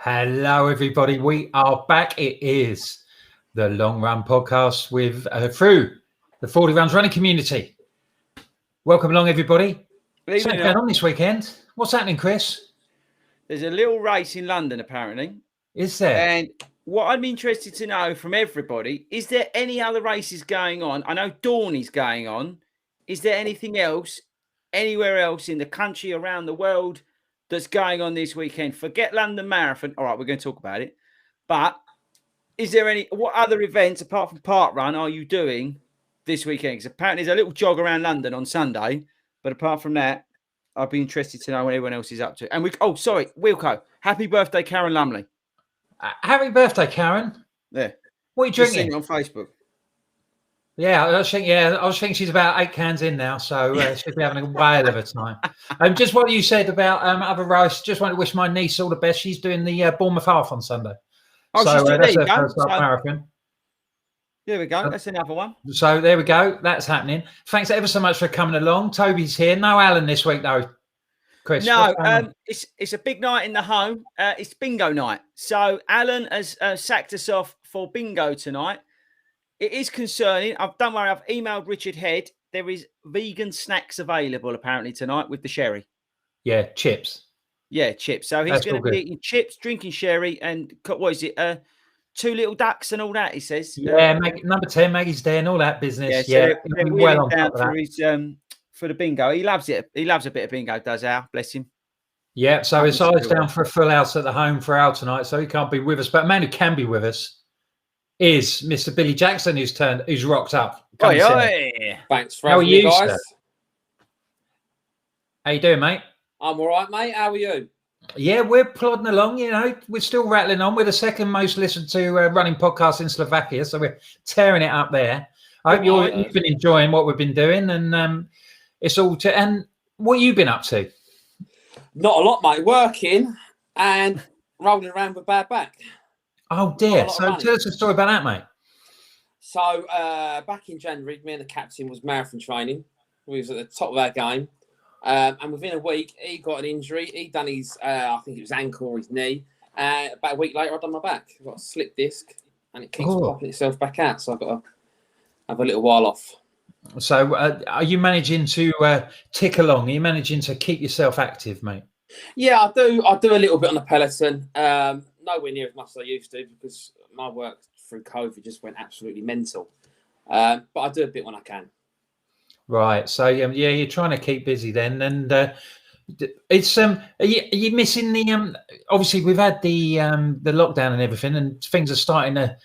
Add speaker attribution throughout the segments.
Speaker 1: Hello, everybody. We are back. It is the Long Run podcast with through the 40 Runs running community. Welcome along, everybody. What's going on this weekend? What's happening, Chris?
Speaker 2: There's a little race in London, apparently.
Speaker 1: Is there?
Speaker 2: And what I'm interested to know from everybody, is there any other races going on? I know Dawn is going on. Is there anything else, anywhere else in the country, around the world, that's going on this weekend? Forget London Marathon. All right, we're going to talk about it. But is there what other events apart from Park Run are you doing this weekend? Because apparently there's a little jog around London on Sunday. But apart from that, I'd be interested to know what everyone else is up to. And Wilco, happy birthday, Karen Lumley.
Speaker 1: Happy birthday, Karen.
Speaker 2: Yeah.
Speaker 1: What are you drinking?
Speaker 2: Just seen it on Facebook.
Speaker 1: Yeah, I was thinking she's about 8 cans in now, so she'll be having a whale of a time. Just what you said about other races, just want to wish my niece all the best. She's doing the Bournemouth Half on Sunday.
Speaker 2: Oh,
Speaker 1: so that's her first marathon.
Speaker 2: There we go. That's another one.
Speaker 1: So there we go. That's happening. Thanks ever so much for coming along. Toby's here. No Alan this week, though. Chris.
Speaker 2: No, it's a big night in the home. It's bingo night. So Alan has sacked us off for bingo tonight. It is concerning. Don't worry, I've emailed Richard Head. There is vegan snacks available apparently tonight with the sherry.
Speaker 1: Yeah, chips.
Speaker 2: Yeah, chips. So he's going to be eating chips, drinking sherry, and what is it? 2 little ducks and all that. He says.
Speaker 1: Yeah, number 10, Maggie's Day, and all that business.
Speaker 2: Yeah, so well on top of that. For the bingo. He loves it. He loves a bit of bingo. Does Al? Bless him.
Speaker 1: Yeah. So his eyes down for a full house at the home for Al tonight, so he can't be with us. But a man who can be with us is Mr. Billy Jackson, who's rocked up.
Speaker 3: Thanks for having me, guys.
Speaker 1: Sir? How you doing, mate?
Speaker 3: I'm all right, mate. How are you?
Speaker 1: Yeah, we're plodding along. You know, we're still rattling on. We're the second most listened to running podcast in Slovakia, so we're tearing it up there. I hope you've been enjoying what we've been doing, and it's all. And what you been up to?
Speaker 3: Not a lot, mate. Working and rolling around with a bad back.
Speaker 1: Oh dear! So tell us a story about that, mate.
Speaker 3: So back in January, me and the captain was marathon training. We was at the top of our game, and within a week, he got an injury. He done his, I think it was ankle or his knee. About a week later, I done my back. I've got a slip disc, and it keeps popping itself back out. So I've got to have a little while off.
Speaker 1: So are you managing to tick along? Are you managing to keep yourself active, mate?
Speaker 3: Yeah, I do. I do a little bit on the peloton. Nowhere near as much as I used to because my work through COVID just went absolutely mental. But I do a bit when I can. Right.
Speaker 1: So yeah, you're trying to keep busy then, and it's are you missing the obviously we've had the lockdown and everything, and things are starting to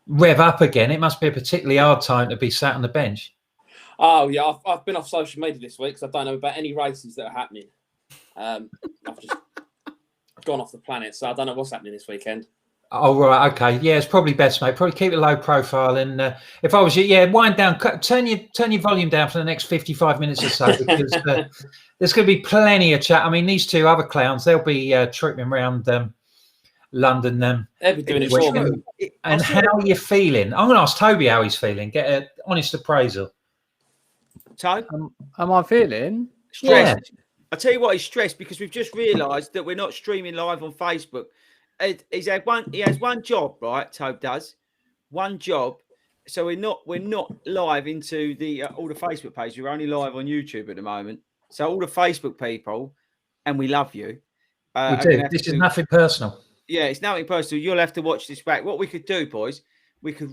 Speaker 1: rev up again. It must be a particularly hard time to be sat on the bench.
Speaker 3: Oh yeah, I've been off social media this week because I don't know about any races that are happening. I've just gone off the planet, so I don't know what's happening this weekend.
Speaker 1: Oh right, okay, yeah, it's probably best, mate. Probably keep it low profile, and if I was you, wind down, turn your volume down for the next 55 minutes or so, because there's going to be plenty of chat. I mean, these two other clowns, they'll be tripping around London.
Speaker 3: They'll be doing it for me.
Speaker 1: And how are you feeling? I'm going to ask Toby how he's feeling. Get an honest appraisal.
Speaker 2: Toby,
Speaker 4: am I feeling
Speaker 2: stressed? Yeah. I'll tell you what, he's stressed because we've just realised that we're not streaming live on Facebook. He has one job, right? Tobe does one job, so we're not live into the all the Facebook pages. We're only live on YouTube at the moment. So all the Facebook people, and we love you.
Speaker 1: We do. This is nothing personal.
Speaker 2: Yeah, it's nothing personal. You'll have to watch this back. What we could do, boys, we could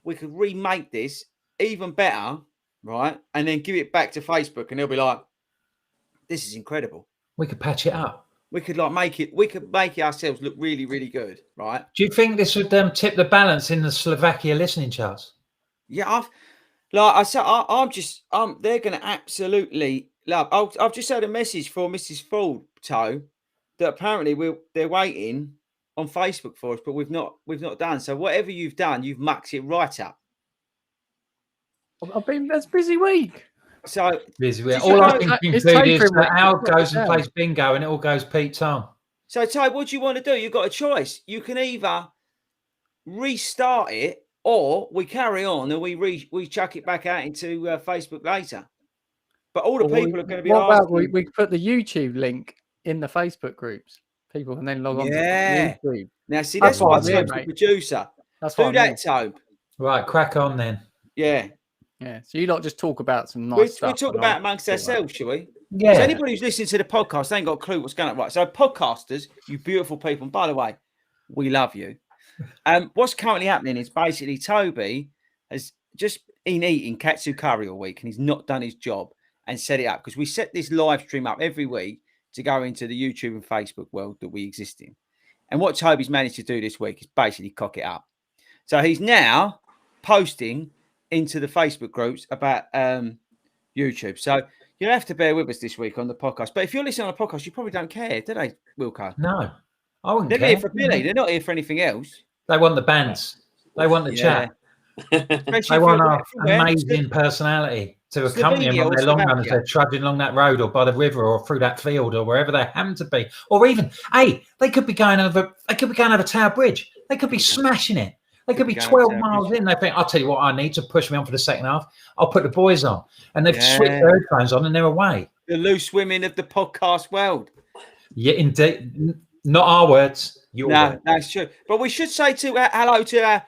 Speaker 2: remake this even better, right? And then give it back to Facebook, and they'll be like, "This is incredible."
Speaker 1: We could patch it up.
Speaker 2: We could make it ourselves look really, really good, right?
Speaker 1: Do you think this would tip the balance in the Slovakia listening charts?
Speaker 2: Yeah, they're going to absolutely love. I've just had a message for Mrs. Ford, Toe, that apparently they're waiting on Facebook for us, but we've not done. So whatever you've done, you've mucked it right up.
Speaker 4: I've been that's a busy week.
Speaker 2: So
Speaker 1: all I can conclude is that Al
Speaker 4: It's
Speaker 1: goes and plays bingo and it all goes Pete Tom.
Speaker 2: So, Tobe, what do you want to do? You've got a choice. You can either restart it or we carry on and we chuck it back out into Facebook later. But all the people are going to be
Speaker 4: What
Speaker 2: asking.
Speaker 4: about we put the YouTube link in the Facebook groups? People can then log on to YouTube.
Speaker 2: Now, see, that's why I'm the
Speaker 4: mate.
Speaker 2: producer.
Speaker 4: That's
Speaker 2: Do
Speaker 4: what
Speaker 2: that, Tobe.
Speaker 1: Right, crack on then.
Speaker 2: Yeah.
Speaker 4: Yeah. So you lot just talk about some nice stuff.
Speaker 2: We'll talk about amongst ourselves, shall we?
Speaker 1: Yeah.
Speaker 2: So anybody who's listening to the podcast, they ain't got a clue what's going on. Right. So podcasters, you beautiful people, and by the way, we love you. What's currently happening is basically Toby has just been eating katsu curry all week and he's not done his job and set it up because we set this live stream up every week to go into the YouTube and Facebook world that we exist in. And what Toby's managed to do this week is basically cock it up. So he's now posting into the Facebook groups about YouTube. So you'll have to bear with us this week on the podcast. But if you're listening on a podcast, you probably don't care, do they, Wilco?
Speaker 1: No, I wouldn't
Speaker 2: They're
Speaker 1: care.
Speaker 2: here for Billy. They're not here for anything else.
Speaker 1: They want the bands. They want the chat. They want our amazing personality to accompany them on their long run as they're trudging along that road or by the river or through that field or wherever they happen to be. Or even, hey, they could be going over Tower Bridge. They could be smashing it. They could be 12 miles in. They think, I'll tell you what I need to push me on for the second half. I'll put the boys on. And they've switched their headphones on and they're away.
Speaker 2: The loose women of the podcast world.
Speaker 1: Yeah, indeed. Not our words. Your words.
Speaker 2: That's true. But we should say hello to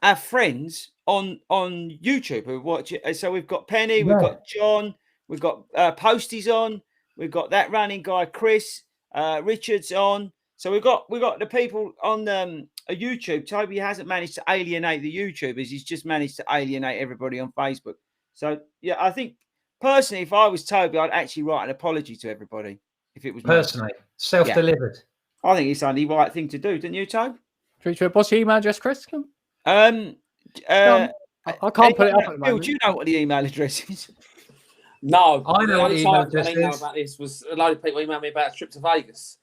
Speaker 2: our friends on YouTube who watch it. So we've got Penny, we've got John, we've got Posties on, we've got that running guy Chris, Richard's on. So we've got the people on YouTube. Toby hasn't managed to alienate the YouTubers. He's just managed to alienate everybody on Facebook. So yeah, I think personally, if I was Toby, I'd actually write an apology to everybody. If it was
Speaker 1: personally self-delivered.
Speaker 2: Yeah. I think it's the only right thing to do, don't you, Toby?
Speaker 4: What's your email address, Chris?
Speaker 2: I
Speaker 4: can't put it up at the moment.
Speaker 2: Bill, do you know what the email address is?
Speaker 3: No,
Speaker 1: I know what the email address is.
Speaker 3: About this was a load of people emailed me about a trip to Vegas.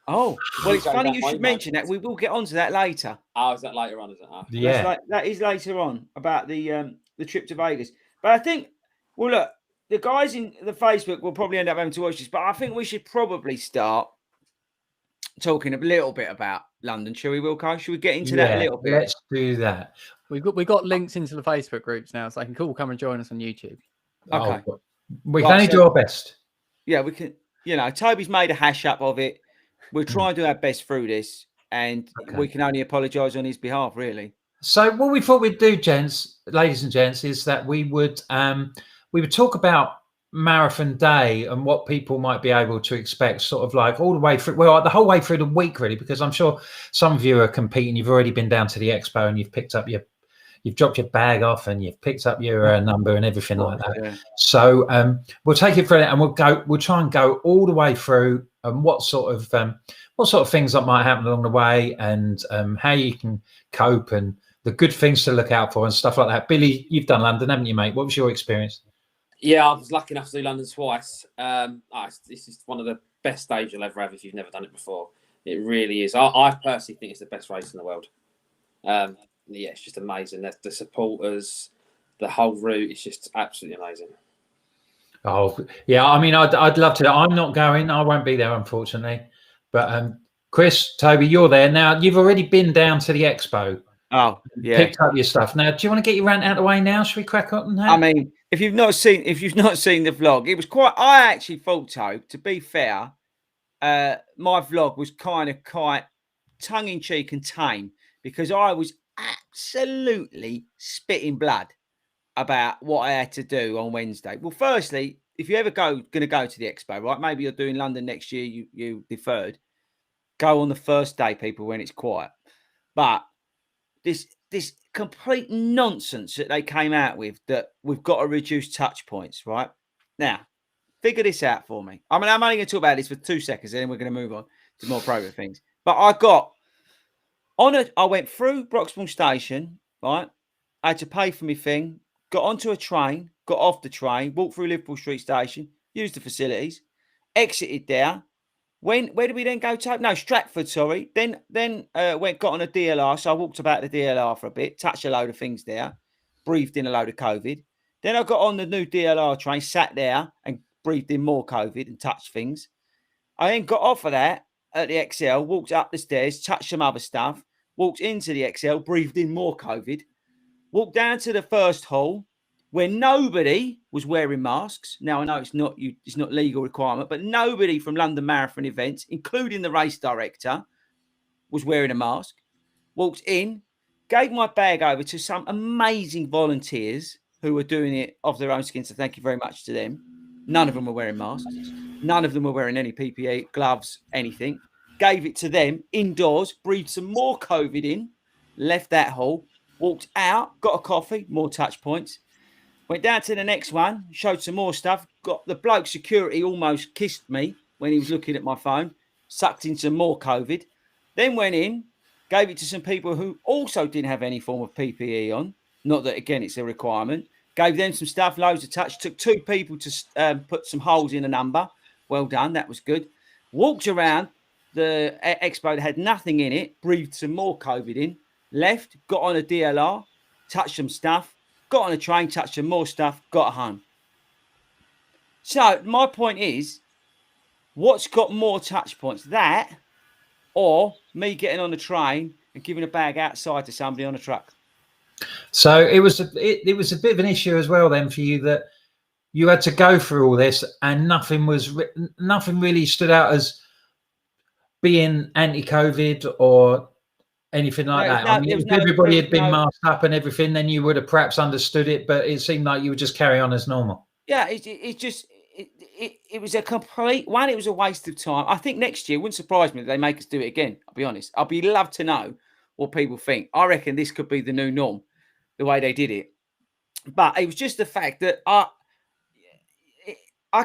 Speaker 2: Oh, well, it's funny you should mention that. We will get onto that later.
Speaker 3: Oh, is that later on? Is it? Oh.
Speaker 1: Yeah,
Speaker 2: that is later on about the trip to Vegas. But I think, well, look, the guys in the Facebook will probably end up having to watch this. But I think we should probably start talking a little bit about London, shall we, Wilco? Should we get into that a little bit?
Speaker 1: Let's do that.
Speaker 4: We got links into the Facebook groups now, so they can come and join us on YouTube.
Speaker 2: Okay,
Speaker 1: we can only do our best.
Speaker 2: Yeah, we can. You know, Toby's made a hash up of it. We'll try and do our best through this, and we can only apologise on his behalf, really.
Speaker 1: So what we thought we'd do, ladies and gents, is that we would talk about Marathon Day and what people might be able to expect, sort of like all the way through, the whole way through the week, really, because I'm sure some of you are competing. You've already been down to the expo and you've dropped your bag off and you've picked up your number and everything like that. Yeah. So we'll take it for it and we'll try and go all the way through and what sort of things that might happen along the way and how you can cope and the good things to look out for and stuff like that. Billy, you've done London, haven't you, mate? What was your experience?
Speaker 3: Yeah, I was lucky enough to do London twice. This is one of the best days you'll ever have if you've never done it before. It really is. I personally think it's the best race in the world. Yeah, it's just amazing. The supporters, the whole route, it's just absolutely amazing.
Speaker 1: Oh, yeah. I mean, I'd love to. I'm not going. I won't be there, unfortunately. But Chris, Toby, you're there. Now, you've already been down to the expo.
Speaker 2: Oh, yeah.
Speaker 1: Picked up your stuff. Now, do you want to get your rant out of the way now? Should we crack on now?
Speaker 2: I mean, if you've not seen the vlog, it was quite. I actually thought, Tobe, to be fair, my vlog was kind of quite tongue-in-cheek and tame because I was absolutely spitting blood about what I had to do on Wednesday. Well, firstly, if you ever going to go to the expo, right? Maybe you're doing London next year. You deferred. Go on the first day, people, when it's quiet. But this complete nonsense that they came out with that we've got to reduce touch points, right? Now, figure this out for me. I mean, I'm only going to talk about this for 2 seconds, and then we're going to move on to more appropriate things. But I went through Broxbourne Station, right? I had to pay for my thing, got onto a train, got off the train, walked through Liverpool Street Station, used the facilities, exited there. Where did we then go to? No, Stratford, sorry. Then got on a DLR. So I walked about the DLR for a bit, touched a load of things there, breathed in a load of COVID. Then I got on the new DLR train, sat there and breathed in more COVID and touched things. I then got off of that at the XL, walked up the stairs, touched some other stuff, walked into the XL, breathed in more COVID, walked down to the first hall where nobody was wearing masks. Now, I know it's not legal requirement, but nobody from London Marathon events, including the race director, was wearing a mask. Walked in, gave my bag over to some amazing volunteers who were doing it of their own skin. So thank you very much to them. None of them were wearing masks. None of them were wearing any PPE, gloves, anything. Gave it to them indoors, breathed some more COVID in, left that hall, walked out, got a coffee, more touch points. Went down to the next one, showed some more stuff. Got the bloke security almost kissed me when he was looking at my phone, sucked in some more COVID. Then went in, gave it to some people who also didn't have any form of PPE on. Not that, again, it's a requirement. Gave them some stuff, loads of touch. Took 2 people to put some holes in a number. Well done. That was good. Walked around the expo that had nothing in it. Breathed some more COVID in. Left. Got on a DLR. Touched some stuff. Got on a train. Touched some more stuff. Got home. So my point is, what's got more touch points? That or me getting on the train and giving a bag outside to somebody on a truck?
Speaker 1: So it was a bit of an issue as well then for you that you had to go through all this and nothing really stood out as being anti-COVID or anything like that. I mean, if everybody had been masked up and everything, then you would have perhaps understood it, but it seemed like you would just carry on as normal.
Speaker 2: Yeah, it was a complete one. It was a waste of time. I think next year, it wouldn't surprise me if they make us do it again. I'll be honest. I'll be love to know what people think. I reckon this could be the new norm, the way they did it. But it was just the fact that I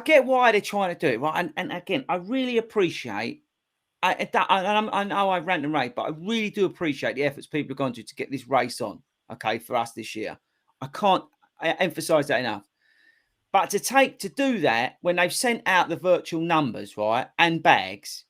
Speaker 2: get why they're trying to do it, right? And again, I really appreciate. I know I rant and rave, but I really do appreciate the efforts people have gone to get this race on. Okay, for us this year, I can't emphasize that enough. But to do that when they've sent out the virtual numbers, right, and bags,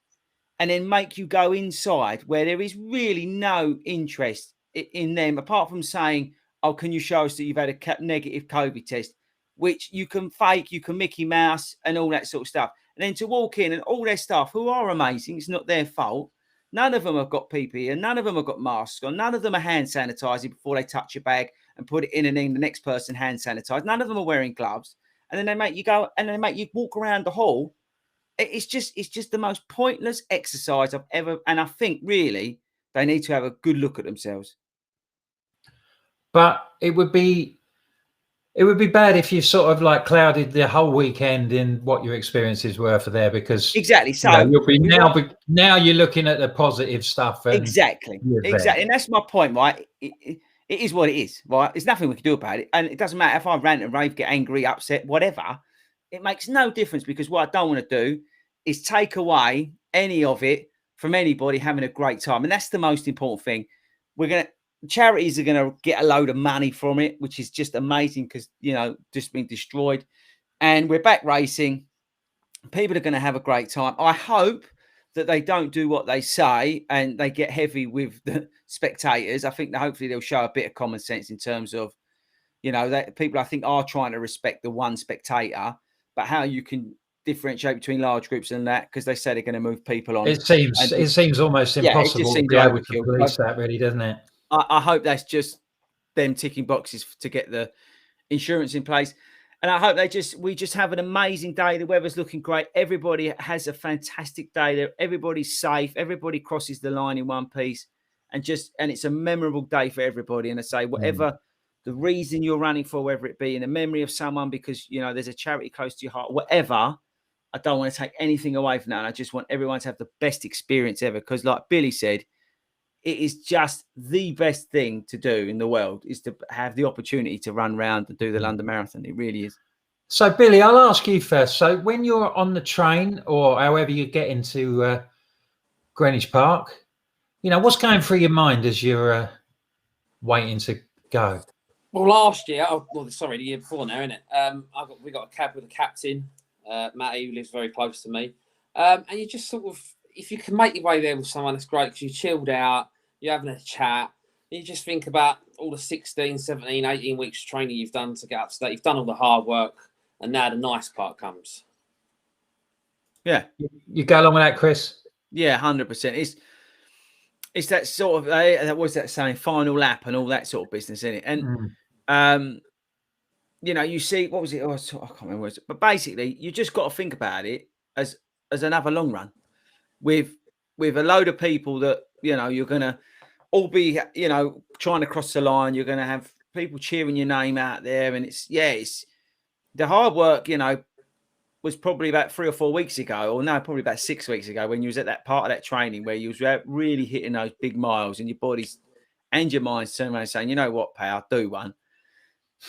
Speaker 2: and then make you go inside where there is really no interest in them, apart from saying, oh, can you show us that you've had a negative COVID test, which you can fake, you can Mickey Mouse and all that sort of stuff. And then to walk in and all their staff, who are amazing, it's not their fault. None of them have got PPE and none of them have got masks on. None of them are hand sanitizing before they touch your bag and put it in, and then the next person hand sanitize. None of them are wearing gloves. And then they make you go and they make you walk around the hall. It's just the most pointless exercise I've ever. And I think really they need to have a good look at themselves.
Speaker 1: But it would be bad if you sort of like clouded the whole weekend in what your experiences were for there, because
Speaker 2: exactly. So
Speaker 1: you'll be now you're looking at the positive stuff. And
Speaker 2: exactly. And that's my point, right? It is what it is, right? There's nothing we can do about it. And it doesn't matter if I rant and rave, get angry, upset, whatever. It makes no difference, because what I don't want to do is take away any of it from anybody having a great time. And that's the most important thing. Charities are going to get a load of money from it, which is just amazing because, just been destroyed. And we're back racing. People are going to have a great time. I hope that they don't do what they say and they get heavy with the spectators. I think that hopefully they'll show a bit of common sense in terms of, that people I think are trying to respect the one spectator, but how you can differentiate between large groups and that, because they say they're going to move people on.
Speaker 1: It seems almost impossible to be able to police that, really, doesn't it?
Speaker 2: I hope that's just them ticking boxes to get the insurance in place. And I hope we just have an amazing day. The weather's looking great. Everybody has a fantastic day there. Everybody's safe. Everybody crosses the line in one piece, and it's a memorable day for everybody. And I say, whatever the reason you're running for, whether it be in the memory of someone, because, there's a charity close to your heart, whatever, I don't want to take anything away from that. And I just want everyone to have the best experience ever. Because like Billy said, it is just the best thing to do in the world, is to have the opportunity to run around and do the London Marathon. It really is.
Speaker 1: So, Billy, I'll ask you first. So when you're on the train or however you get into Greenwich Park, what's going through your mind as you're waiting to go?
Speaker 3: Well, last year, the year before now, innit? We got a cab with a captain, Matty, who lives very close to me. And you just sort of, if you can make your way there with someone, that's great, because you chilled out, you're having a chat, You just think about all the 16, 17, 18 weeks training you've done to get up to date. You've done all the hard work, and now the nice part comes.
Speaker 2: Yeah.
Speaker 1: You go along with that, Chris?
Speaker 2: Yeah, 100%. It's that sort of, what's that saying, final lap and all that sort of business, isn't it? And, you know, you see, what was it? Oh, I can't remember what it was. But basically, you just got to think about it as another long run with a load of people that, you know, you're going to all be, you know, trying to cross the line. You're going to have people cheering your name out there. And it's the hard work, you know, was probably about 3 or 4 weeks ago, or no, probably about 6 weeks ago, when you was at that part of that training where you was really hitting those big miles, and your body's and your mind's turning around saying, you know what, pal, do one.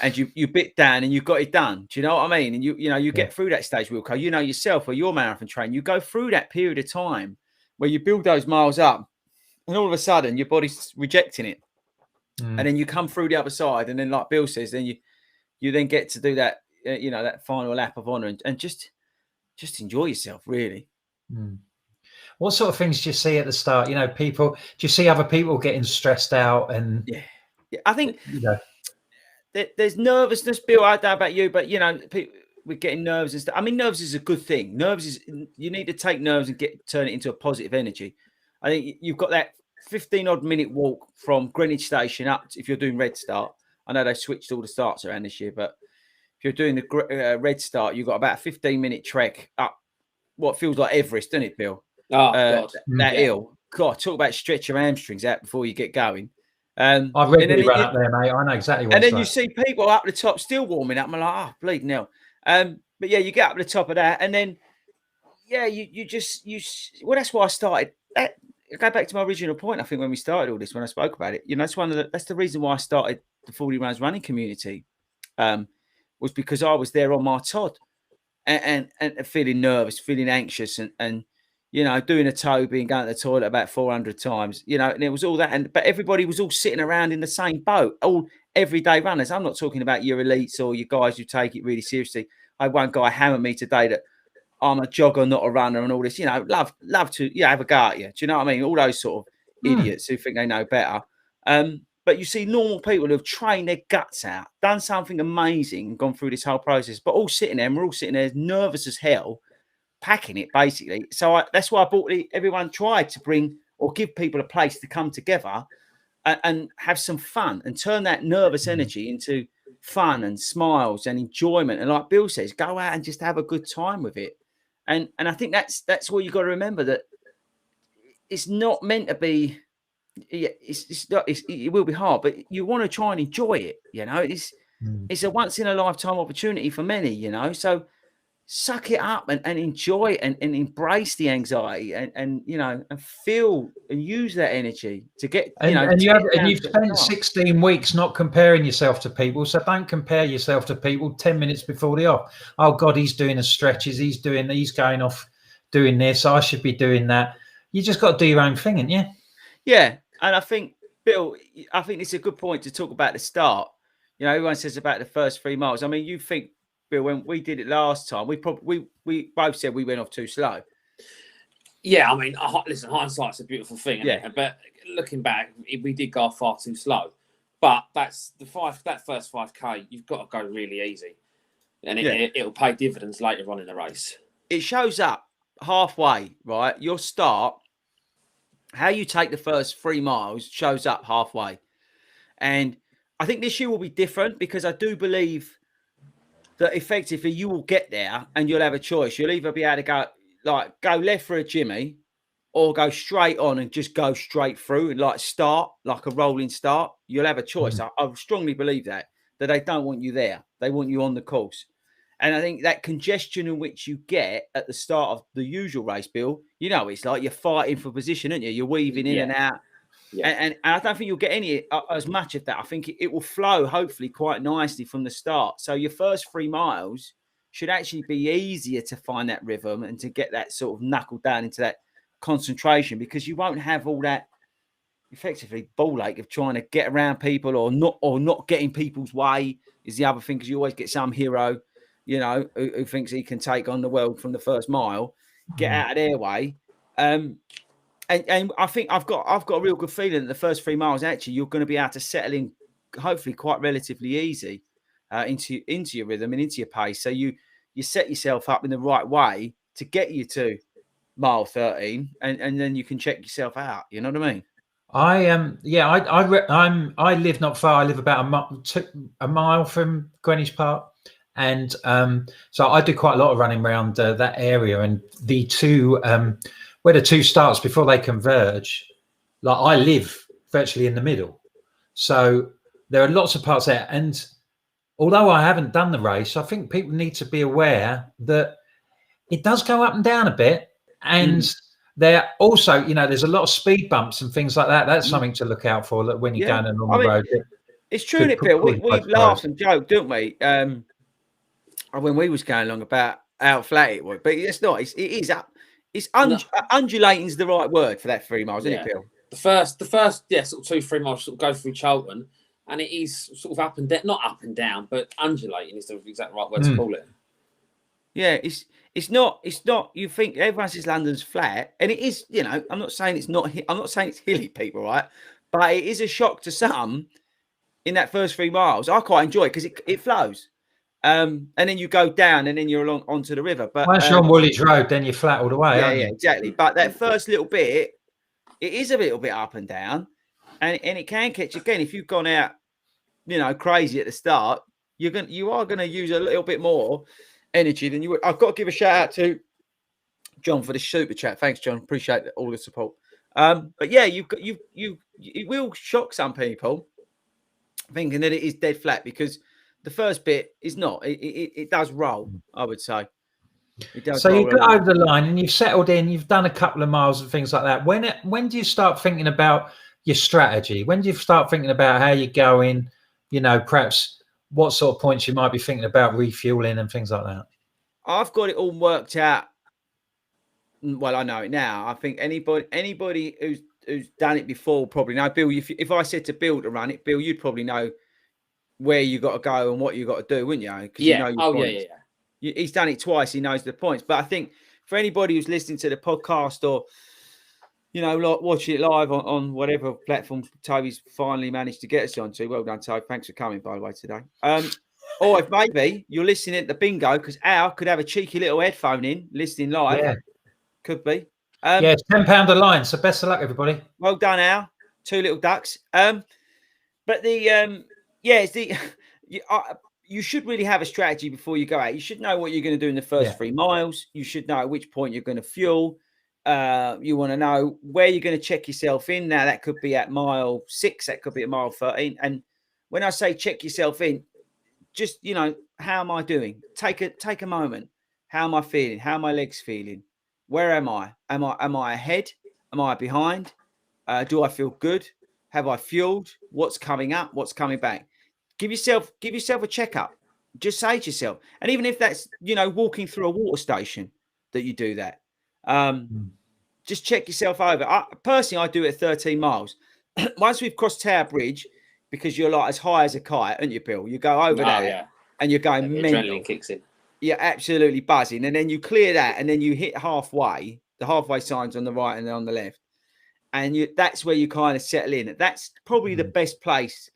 Speaker 2: And you bit down and you got it done. Do you know what I mean? And you get through that stage, Wilco. You know yourself, where you're marathon training, you go through that period of time where you build those miles up, and all of a sudden your body's rejecting it. And then you come through the other side, and then, like Bill says, then you then get to do that, you know, that final lap of honor, and just enjoy yourself, really.
Speaker 1: What sort of things do you see at the start? You know, people, do you see other people getting stressed out? And
Speaker 2: yeah, I think,
Speaker 1: you know,
Speaker 2: there's nervousness, Bill. I don't know about you, but, you know, we're getting nerves and stuff. I mean, nerves is a good thing. Nerves is, you need to take nerves and turn it into a positive energy. I think you've got that 15-odd minute walk from Greenwich Station up if you're doing Red Start. I know they switched all the starts around this year, but if you're doing the Red Start, you've got about a 15-minute trek up what feels like Everest, doesn't it, Bill?
Speaker 3: Oh, God.
Speaker 2: That hill. God, talk about stretch your hamstrings out before you get going.
Speaker 1: I've regularly run up there, mate. I know exactly what.
Speaker 2: And then you see people up the top still warming up. I'm like, oh, bleeding hell. But yeah, you get up to the top of that, and then well, that's why I started. Go back to my original point. I think when we started all this, when I spoke about it, you know, that's the reason why I started the 40 Rounds running community. Was because I was there on my Todd and feeling nervous, feeling anxious, and you know, doing a Toby and going to the toilet about 400 times, you know, and it was all that. But everybody was all sitting around in the same boat, all everyday runners. I'm not talking about your elites or your guys who take it really seriously. I had one guy hammer me today that I'm a jogger, not a runner, and all this, you know, love to, have a go at you. Do you know what I mean? All those sort of idiots who think they know better. But you see normal people who have trained their guts out, done something amazing, and gone through this whole process, but all sitting there, and we're all sitting there nervous as hell, packing it basically. So that's why I bought everyone tried to bring or give people a place to come together and have some fun and turn that nervous energy into fun and smiles and enjoyment. And like Bill says, go out and just have a good time with it. And I think that's what you got to remember, that it's not meant to be. It's not. It will be hard, but you want to try and enjoy it. You know, it's a once in a lifetime opportunity for many. You know, so suck it up and enjoy it and embrace the anxiety and you know, and feel and use that energy to get, you know.
Speaker 1: And you've spent 16 weeks not comparing yourself to people, so don't compare yourself to people 10 minutes before the off. Oh God, he's doing the stretches, he's going off doing this, I should be doing that. You just got to do your own thing, ain't you?
Speaker 2: Yeah, and I think, Bill, I think it's a good point to talk about the start. You know, everyone says about the first 3 miles. I mean, you think, Bill, when we did it last time, we both said we went off too slow.
Speaker 3: Yeah, I mean, listen, hindsight's a beautiful thing, isn't it? But looking back, we did go far too slow. But that's that first 5K, you've got to go really easy, and it'll pay dividends later on in the race.
Speaker 2: It shows up halfway, right? Your start, how you take the first 3 miles shows up halfway. And I think this year will be different, because I do believe that effectively you will get there and you'll have a choice. You'll either be able to go left for a Jimmy, or go straight on and just go straight through and start like a rolling start. You'll have a choice. I strongly believe that they don't want you there. They want you on the course. And I think that congestion in which you get at the start of the usual race, Bill, you know, it's like you're fighting for position, aren't you? You're weaving in and out. Yeah. And I don't think you'll get as much of that. I think it will flow, hopefully, quite nicely from the start. So your first 3 miles should actually be easier to find that rhythm and to get that sort of knuckle down into that concentration, because you won't have all that effectively ball ache of trying to get around people or not getting people's way is the other thing, because you always get some hero, you know, who thinks he can take on the world from the first mile, get out of their way. And I think I've got a real good feeling that the first 3 miles actually you're going to be able to settle in, hopefully quite relatively easy into your rhythm and into your pace. So you set yourself up in the right way to get you to mile 13, and then you can check yourself out. You know what I mean?
Speaker 1: I live not far. I live about a mile from Greenwich Park, and so I do quite a lot of running around that area. And the two where the two starts before they converge, like I live virtually in the middle, so there are lots of parts there. And although I haven't done the race, I think people need to be aware that it does go up and down a bit, and there also, there's a lot of speed bumps and things like that. That's something to look out for when you're going along the road.
Speaker 2: It's true, it, Bill. We laugh and joke, don't we? When we was going along about how flat it was, but it's not. It is up. It's undulating is the right word for that 3 miles, isn't it, Bill?
Speaker 3: The first, sort of 2-3 miles sort of go through Charlton, and it is sort of up and down, not up and down, but undulating is the exact right word to call it.
Speaker 2: Yeah, it's not. You think everyone says London's flat, and it is. I'm not saying it's not. I'm not saying it's hilly, people, right? But it is a shock to some in that first 3 miles. I quite enjoy it because it flows. And then you go down, and then you're along onto the river. But
Speaker 1: once you're on Woolwich Road, then you're flat all the way.
Speaker 2: Yeah, exactly. But that first little bit, it is a little bit up and down, and it can catch again if you've gone out, crazy at the start. You are gonna use a little bit more energy than you would. I've got to give a shout out to John for the super chat. Thanks, John. Appreciate all the support. But yeah, it will shock some people thinking that it is dead flat, because the first bit is not. It does roll, I would say. It does. So
Speaker 1: you've got over the line and you've settled in. You've done a couple of miles and things like that. When do you start thinking about your strategy? When do you start thinking about how you're going? Perhaps what sort of points you might be thinking about refueling and things like that.
Speaker 2: I've got it all worked out. Well, I know it now. I think anybody who's done it before probably know. Bill, if I said to Bill to run it, Bill, you'd probably know where you got to go and what you got to do, wouldn't you?
Speaker 3: Yeah.
Speaker 2: He's done it twice. He knows the points. But I think for anybody who's listening to the podcast or, like watching it live on whatever platform Toby's finally managed to get us onto. Well done, Toby. Thanks for coming, by the way, today. Or if maybe you're listening at the bingo, because Al could have a cheeky little headphone in, listening live. Yeah. Could be.
Speaker 1: It's £10 a line. So best of luck, everybody.
Speaker 2: Well done, Al. 2 little ducks. But you should really have a strategy before you go out. You should know what you're going to do in the first 3 miles. You should know at which point you're going to fuel. You want to know where you're going to check yourself in. Now, that could be at mile 6. That could be at mile 13. And when I say check yourself in, just, how am I doing? Take a moment. How am I feeling? How are my legs feeling? Where am I? Am I ahead? Am I behind? Do I feel good? Have I fueled? What's coming up? What's coming back? Give yourself a checkup. Just say to yourself, and even if that's walking through a water station, that you do that. Just check yourself over. Personally, I do it at 13 miles. Once we've crossed Tower Bridge, because you're like as high as a kite, aren't you, Bill? You go over there, and you're going mental.
Speaker 3: Adrenaline kicks in.
Speaker 2: You're absolutely buzzing, and then you clear that, and then you hit halfway. The halfway signs on the right and on the left, and that's where you kind of settle in. That's probably the best place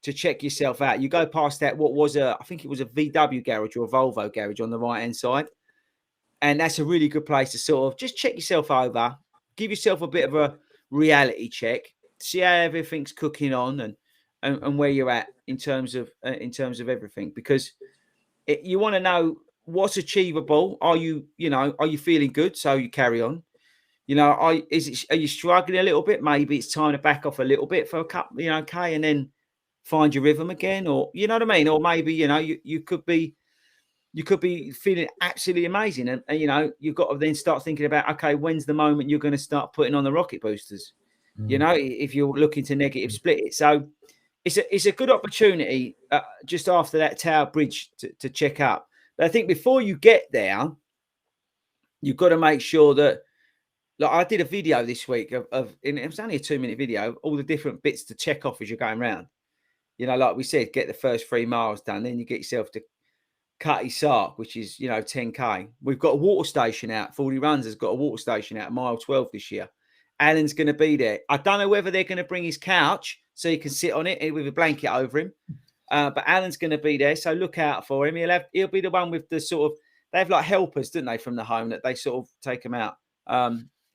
Speaker 2: to check yourself out. You go past that, I think it was a VW garage or a Volvo garage on the right-hand side. And that's a really good place to sort of just check yourself over, give yourself a bit of a reality check, see how everything's cooking on and where you're at in terms of everything. Because you want to know what's achievable. Are you feeling good? So you carry on. Are you struggling a little bit? Maybe it's time to back off a little bit for a couple, K, and then find your rhythm again, or you know what I mean, or maybe you could be feeling absolutely amazing, and you've got to then start thinking about, okay, when's the moment you're going to start putting on the rocket boosters? If you're looking to negative split it. So it's a good opportunity just after that Tower Bridge to check up. But I think before you get there, you've got to make sure that, like I did a video this week and it was only a 2-minute video of all the different bits to check off as you're going around. Like we said, get the first 3 miles done. Then you get yourself to Cutty Sark, which is, 10K. We've got a water station out. FORDY Runs has got a water station out at mile 12 this year. Alan's going to be there. I don't know whether they're going to bring his couch so he can sit on it with a blanket over him. But Alan's going to be there, so look out for him. He'll be the one with the sort of, they have like helpers, don't they, from the home that they sort of take him out.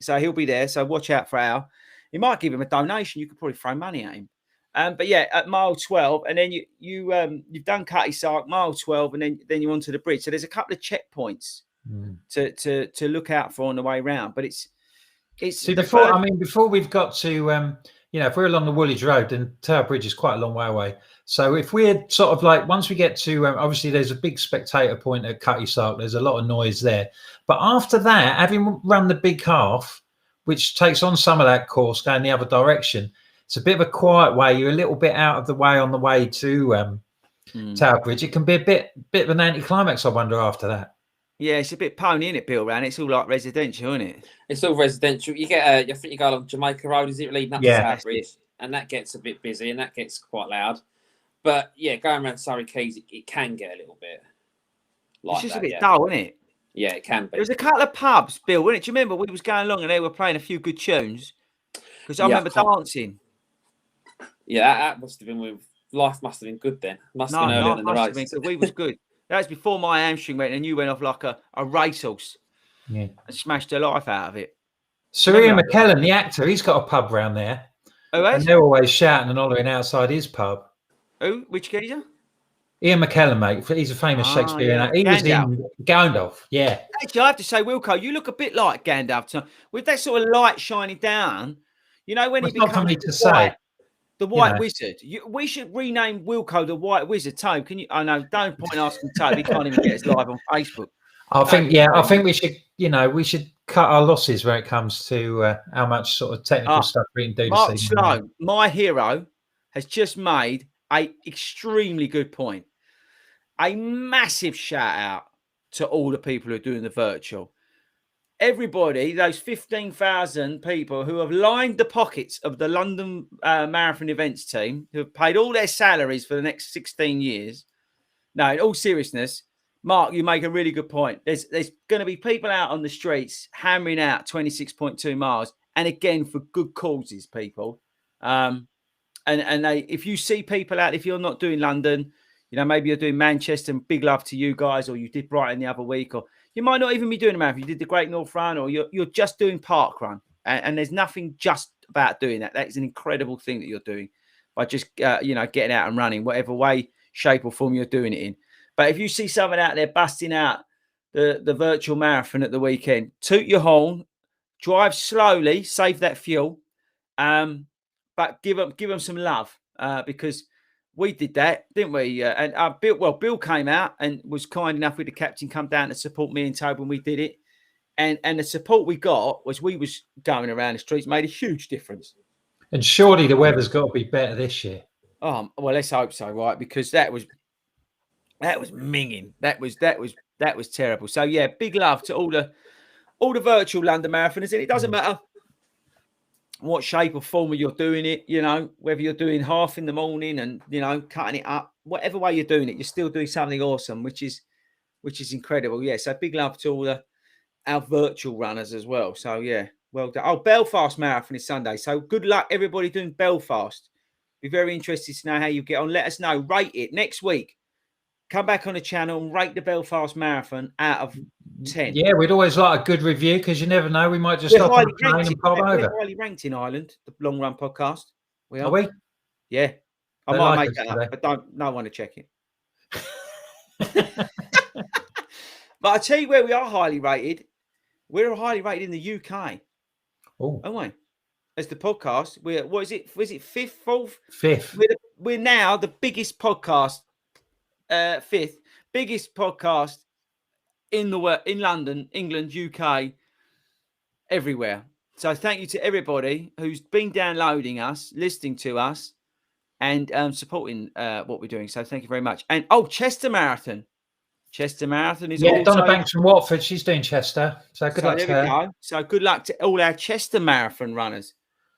Speaker 2: So he'll be there. So watch out for Al. You might give him a donation. You could probably throw money at him. But yeah, at mile 12, and then you've done Cutty Sark, mile 12, and then you're onto the bridge. So there's a couple of checkpoints to look out for on the way round. But it's
Speaker 1: see, before we've got to if we're along the Woolwich Road, then Tower Bridge is quite a long way away. So if we're sort of like, once we get to obviously there's a big spectator point at Cutty Sark, there's a lot of noise there. But after that, having run the big half, which takes on some of that course going the other direction, it's a bit of a quiet way. You're a little bit out of the way on the way to Tower Bridge. It can be a bit of an anticlimax, I wonder, after that.
Speaker 2: Yeah, it's a bit pony, isn't it, Bill? Round it's all like residential, isn't it?
Speaker 3: It's all residential. You get I think you go along Jamaica Road, is it, leading up to Tower Bridge, and that gets a bit busy and that gets quite loud. But yeah, going around Surrey Quays, it can get a little bit like
Speaker 2: it's just
Speaker 3: that,
Speaker 2: a bit dull, isn't it?
Speaker 3: Yeah, it can be.
Speaker 2: There was a couple of pubs, Bill, wasn't it? Do you remember we was going along and they were playing a few good tunes? Because I remember dancing.
Speaker 3: Yeah, that must have been life must have been good then. Must have been earlier than the race.
Speaker 2: We was good. That was before my hamstring went and you went off like a racehorse.
Speaker 1: Yeah.
Speaker 2: And smashed the life out of it.
Speaker 1: Sir Ian McKellen, the actor, he's got a pub round there.
Speaker 2: Oh,
Speaker 1: and they're always shouting and hollering outside his pub.
Speaker 2: Who? Which geezer?
Speaker 1: Ian McKellen, mate. He's a famous Shakespearean actor. He was in Gandalf. Yeah.
Speaker 2: Actually, I have to say, Wilco, you look a bit like Gandalf. With that sort of light shining down, you know, when he becomes
Speaker 1: not for me to say.
Speaker 2: The White Wizard. We should rename Wilco the White Wizard. Tobe, can you? I know. Don't point asking Tobe. He can't even get us live on Facebook.
Speaker 1: I think we should. We should cut our losses when it comes to how much sort of technical stuff we can do.
Speaker 2: Mark Sloan, my hero, has just made an extremely good point. A massive shout out to all the people who are doing the virtual. Everybody, those 15,000 people who have lined the pockets of the London Marathon events team, who have paid all their salaries for the next 16 years. No, in all seriousness, Mark, you make a really good point. There's going to be people out on the streets hammering out 26.2 miles. And again, for good causes, people. And if you see people out, if you're not doing London, maybe you're doing Manchester, and big love to you guys, or you did Brighton the other week, or you might not even be doing a marathon. You did the Great North Run, or you're just doing Park Run. And there's nothing just about doing that. That is an incredible thing that you're doing by just, getting out and running, whatever way, shape or form you're doing it in. But if you see someone out there busting out the virtual marathon at the weekend, toot your horn, drive slowly, save that fuel, but give them some love because we did that, didn't we? And Bill came out and was kind enough with the captain come down to support me and Toby when we did it. And the support we got was we was going around the streets, made a huge difference.
Speaker 1: And surely the weather's got to be better this year.
Speaker 2: Oh, well, let's hope so, right? Because that was minging. That was terrible. So yeah, big love to all the virtual London marathoners. And it doesn't matter what shape or form you're doing it, whether you're doing half in the morning and, cutting it up, whatever way you're doing it, you're still doing something awesome, which is incredible. Yeah. So big love to all our virtual runners as well. So yeah, well done. Oh, Belfast Marathon is Sunday. So good luck, everybody doing Belfast. Be very interested to know how you get on. Let us know. Rate it next week. Come back on the channel and rate the Belfast Marathon out of 10.
Speaker 1: Yeah, we'd always like a good review because you never know. We might just stop on the plane and pop over.
Speaker 2: We're highly ranked in Ireland, the Long Run podcast.
Speaker 1: Are we?
Speaker 2: Yeah. I might make that up, but no one to check it. But I tell you where we are highly rated. We're highly rated in the UK.
Speaker 1: Oh.
Speaker 2: Aren't we? As the podcast. Was it fifth, fourth?
Speaker 1: Fifth.
Speaker 2: We're now the biggest podcast. Fifth biggest podcast in London, England, UK, everywhere. So thank you to everybody who's been downloading us, listening to us, and supporting what we're doing. So thank you very much. And Chester Marathon. Chester Marathon is
Speaker 1: Donna Banks from Watford. She's doing Chester. So good luck to her.
Speaker 2: So good luck to all our Chester Marathon runners.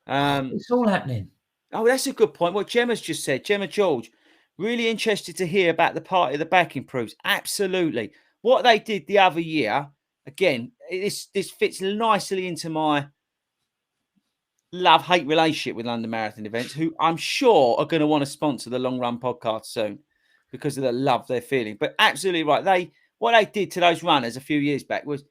Speaker 1: It's all happening.
Speaker 2: Oh, that's a good point. What Gemma's just said, Gemma George. Really interested to hear about the party of the back improves. Absolutely. What they did the other year, again, this fits nicely into my love-hate relationship with London Marathon events, who I'm sure are going to want to sponsor the Long Run podcast soon because of the love they're feeling. But absolutely right. What they did to those runners a few years back was,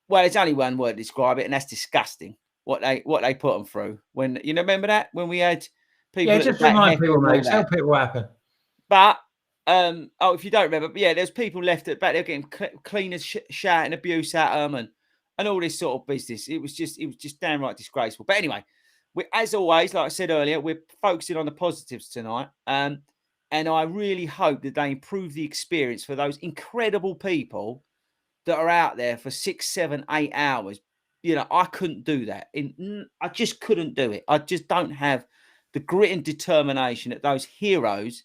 Speaker 2: well, it's only one word to describe it, and that's disgusting. What they put them through. When you remember that when we had people,
Speaker 1: just remind people, mate. Tell people what happened.
Speaker 2: But if you don't remember, but yeah, there's people left at the back. They're getting cleaners shouting abuse at them and all this sort of business. It was just downright disgraceful. But anyway, as always, like I said earlier, we're focusing on the positives tonight. And I really hope that they improve the experience for those incredible people that are out there for 6, 7, 8 hours. You know, I couldn't do that. I just couldn't do it. I just don't have the grit and determination that those heroes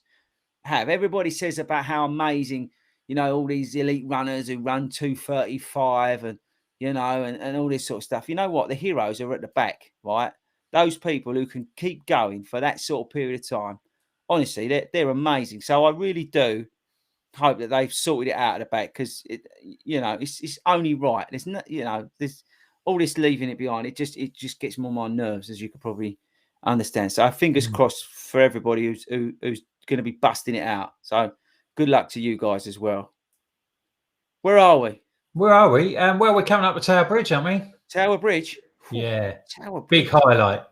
Speaker 2: have. Everybody says about how amazing, you know, all these elite runners who run 2:35 and, you know, and all this sort of stuff. You know what? The heroes are at the back, right? Those people who can keep going for that sort of period of time. Honestly, they're amazing. So I really do hope that they've sorted it out at the back, because it's only right. There's no, there's all this leaving it behind. It just gets more on my nerves, as you could probably understand. So fingers crossed for everybody who's going to be busting it out. So good luck to you guys as well. Where are we?
Speaker 1: Well, we're coming up to Tower Bridge, aren't we?
Speaker 2: Tower Bridge.
Speaker 1: Yeah.
Speaker 2: Tower Bridge.
Speaker 1: Big highlight.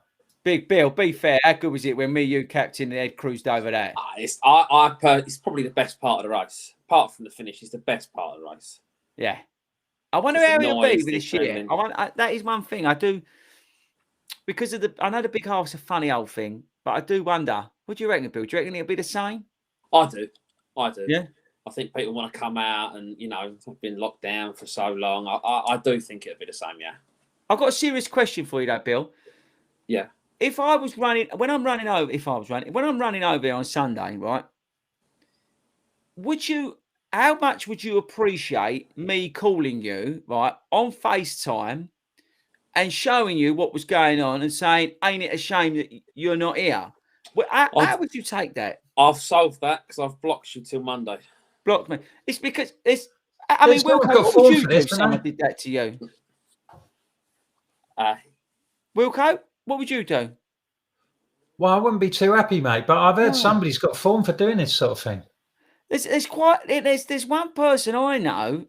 Speaker 2: Big Bill, be fair. How good was it when me, you, captain, and Ed cruised over that?
Speaker 3: It's probably the best part of the race. Apart from the finish, it's the best part of the race.
Speaker 2: Yeah. I wonder how it'll be with this year. That is one thing I do, because of I know the big half's a funny old thing, but I do wonder. What do you reckon, Bill? Do you reckon it'll be the same?
Speaker 3: I do.
Speaker 2: Yeah.
Speaker 3: I think people want to come out and, have been locked down for so long. I do think it'll be the same, yeah.
Speaker 2: I've got a serious question for you, though, Bill.
Speaker 3: Yeah.
Speaker 2: If I was running, when I'm running over on Sunday, right? How much would you appreciate me calling you, right, on FaceTime and showing you what was going on and saying, ain't it a shame that you're not here? Well, how would you take that?
Speaker 3: I've solved that because I've blocked you till Monday.
Speaker 2: Blocked me. It's because it's. I mean, Wilco, what would you do if someone did that to you? Wilco, what would you do?
Speaker 1: Well, I wouldn't be too happy, mate. But I've heard somebody's got form for doing this sort of thing.
Speaker 2: There's one person I know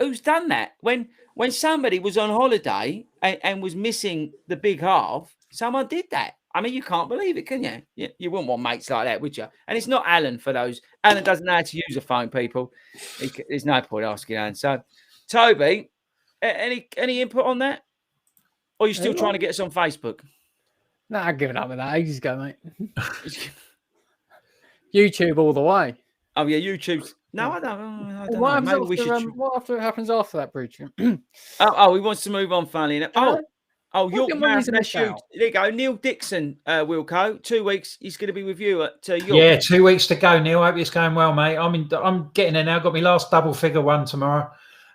Speaker 2: who's done that. When somebody was on holiday and was missing the big half, someone did that. I mean, you can't believe it, can you? You wouldn't want mates like that, would you? And it's not Alan for those. Alan doesn't know how to use a phone, people. There's no point asking Alan. So, Toby, any input on that? Or are you still trying to get us on Facebook?
Speaker 4: No, I've given up with that ages ago, mate. YouTube all the way.
Speaker 2: Oh, yeah, YouTube. No, I don't know.
Speaker 4: What happens after that bridge?
Speaker 2: He wants to move on, funny enough. York Marathon. That's you. There you go. Neil Dixon, Wilco. 2 weeks. He's going to be with you at York.
Speaker 1: Yeah, 2 weeks to go, Neil. Hope it's going well, mate. I'm getting there now. Got my last double figure one tomorrow.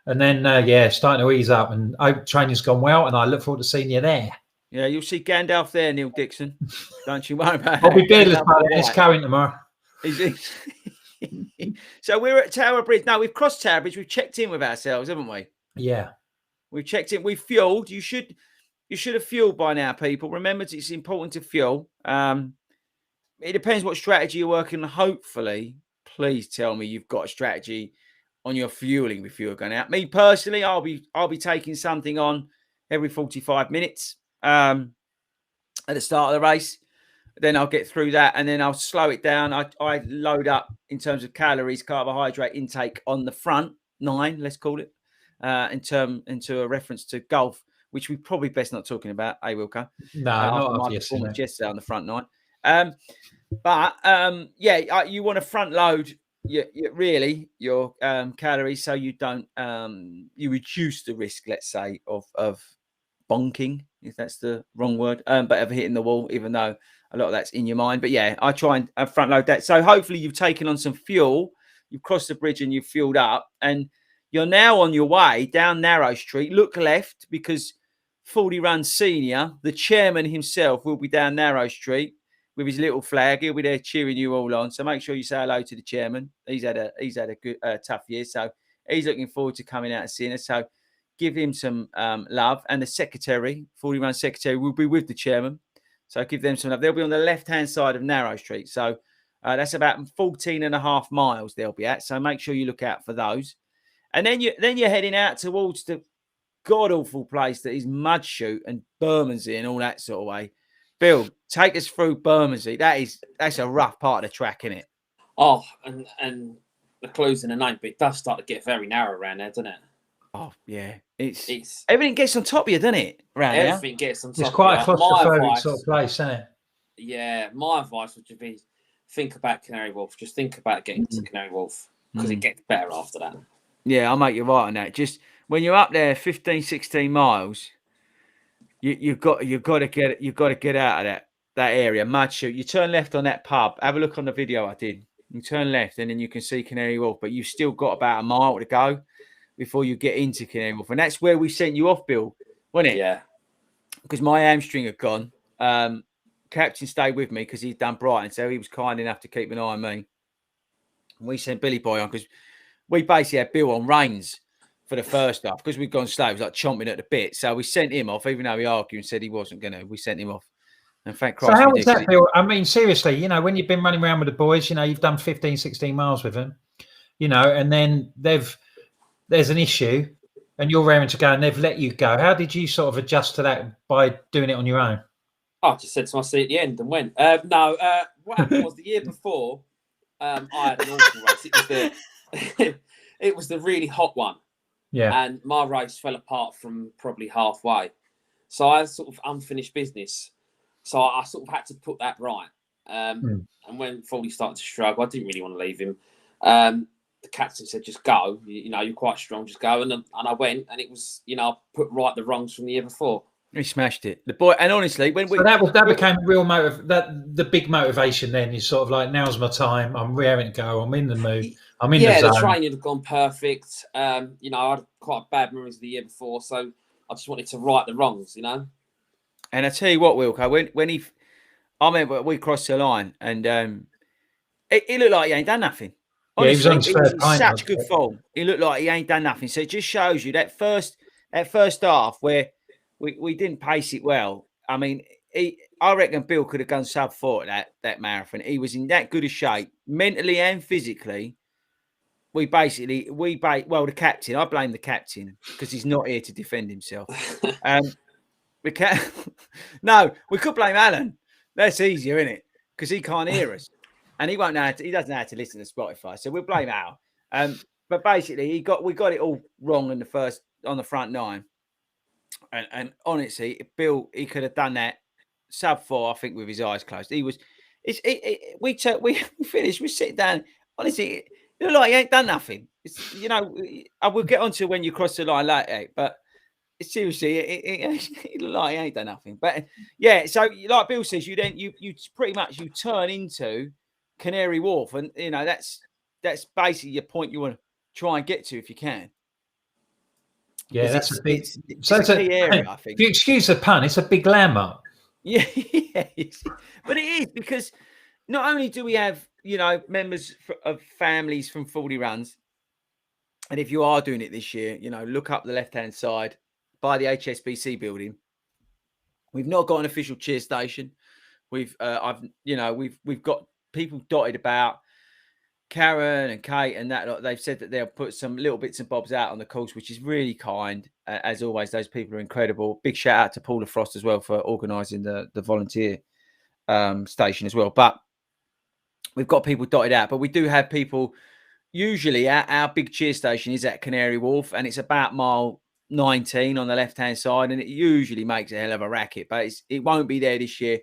Speaker 1: And then, starting to ease up. And hope training's gone well. And I look forward to seeing you there.
Speaker 2: Yeah, you'll see Gandalf there, Neil Dixon. Don't you worry about it.
Speaker 1: I'll be beardless by then. It's going tomorrow.
Speaker 2: So we're at Tower Bridge. Now, we've crossed Tower Bridge. We've checked in with ourselves, haven't we?
Speaker 1: Yeah.
Speaker 2: We've checked in. We've fueled. You should have fueled by now, people. Remember, it's important to fuel. It depends what strategy you're working on. Hopefully, please tell me you've got a strategy on your fueling before you're going out. Me personally, I'll be taking something on every 45 minutes at the start of the race. Then I'll get through that, and then I'll slow it down. I load up in terms of calories, carbohydrate intake on the front 9, let's call it, into a reference to golf, which we probably best not talking about. Wilco.
Speaker 1: No, not obviously.
Speaker 2: Yesterday on the front 9. You want to front load your calories so you don't you reduce the risk, let's say, of bonking, if that's the wrong word, but of hitting the wall, even though a lot of that's in your mind. But yeah, I try and front load that. So hopefully you've taken on some fuel, you've crossed the bridge and you've fueled up, and you're now on your way down Narrow Street. Look left, because FORDY Run Senior, the chairman himself, will be down Narrow Street with his little flag. He'll be there cheering you all on. So make sure you say hello to the chairman. He's had a good tough year, so he's looking forward to coming out and seeing us. So give him some love. And the secretary, 40 Run secretary, will be with the chairman. So give them some love. They'll be on the left-hand side of Narrow Street. So that's about 14.5 miles they'll be at. So make sure you look out for those. And then you're heading out towards the god-awful place that is Mudshoot and Bermondsey and all that sort of way. Bill, take us through Bermondsey. That's a rough part of the track, isn't it?
Speaker 3: Oh, and the clues in the name, but it does start to get very narrow around there, doesn't it?
Speaker 2: Oh, yeah. It's everything gets on top of you, doesn't it? Around
Speaker 3: everything gets on top.
Speaker 1: It's quite a
Speaker 3: of you.
Speaker 1: claustrophobic sort of place, isn't it?
Speaker 3: Yeah, my advice would be think about Canary Wharf. Just think about getting to Canary Wharf because it gets better after that.
Speaker 2: Yeah, I'll make you right on that. Just when you're up there 15, 16 miles, you've got to get out of that area. Mudshoot. You turn left on that pub. Have a look on the video I did. You turn left and then you can see Canary Wharf, but you've still got about a mile to go before you get into Canary Wharf. And that's where we sent you off, Bill, wasn't it?
Speaker 3: Yeah.
Speaker 2: Because my hamstring had gone. Captain stayed with me because he'd done Brighton, so he was kind enough to keep an eye on me. And we sent Billy Boy on because we basically had Bill on reins for the first half because we'd gone slow. He was like chomping at the bit. So we sent him off, even though he argued and said he wasn't going to. We sent him off. And thank Christ.
Speaker 1: So how was that, Bill? I mean, seriously, you know, when you've been running around with the boys, you know, you've done 15, 16 miles with them, you know, and then there's an issue and you're raring to go and they've let you go. How did you sort of adjust to that by doing it on your own?
Speaker 3: I just said to my seat at the end and went. What happened was the year before, I had an awful race. It was the really hot one.
Speaker 1: Yeah.
Speaker 3: And my race fell apart from probably halfway. So I had sort of unfinished business. So I sort of had to put that right. And when FORDY started to struggle, I didn't really want to leave him. The captain said, just go. You know, you're quite strong, just go. And I went, and it was, you know, I put right the wrongs from the year before.
Speaker 2: He smashed it. The boy, and honestly, when
Speaker 1: that became a real motive. The big motivation then is sort of like, now's my time. I'm raring to go. I'm in the mood. I'm in the zone.
Speaker 3: The training had gone perfect. You know, I had quite bad memories the year before, so I just wanted to right the wrongs. You know.
Speaker 2: And I tell you what, Wilco, I remember we crossed the line, and it looked like he ain't done nothing. Honestly,
Speaker 1: yeah, he was
Speaker 2: in such good form. He looked like he ain't done nothing. So it just shows you that first half where we didn't pace it well. I mean, I reckon Bill could have gone sub 4 at that marathon. He was in that good a shape, mentally and physically. The captain. I blame the captain because he's not here to defend himself. No, we could blame Alan. That's easier, isn't it? Because he can't hear us, and he won't know. He doesn't know how to listen to Spotify, so we'll blame Al. But basically, we got it all wrong on the front 9. And honestly, Bill, he could have done that sub 4, I think, with his eyes closed. We finished. We sit down. Honestly, it looked like he ain't done nothing. It's, you know, I will get onto when you cross the line later, but seriously, it looked like he ain't done nothing. But yeah, so like Bill says, you pretty much you turn into Canary Wharf, and you know that's basically your point you want to try and get to if you can.
Speaker 1: Yeah, that's a big.
Speaker 2: It's a key area, I think.
Speaker 1: If you excuse the pun, it's a big landmark.
Speaker 2: Yeah, but it is because not only do we have, you know, members of families from 40 runs, and if you are doing it this year, you know, look up the left-hand side by the HSBC building. We've not got an official cheer station. We've got people dotted about. Karen and Kate and that, they've said that they'll put some little bits and bobs out on the course, which is really kind. As always, those people are incredible. Big shout out to Paula Frost as well for organising the volunteer station as well. But we've got people dotted out, but we do have people. Usually our big cheer station is at Canary Wharf, and it's about mile 19 on the left-hand side, and it usually makes a hell of a racket, but it won't be there this year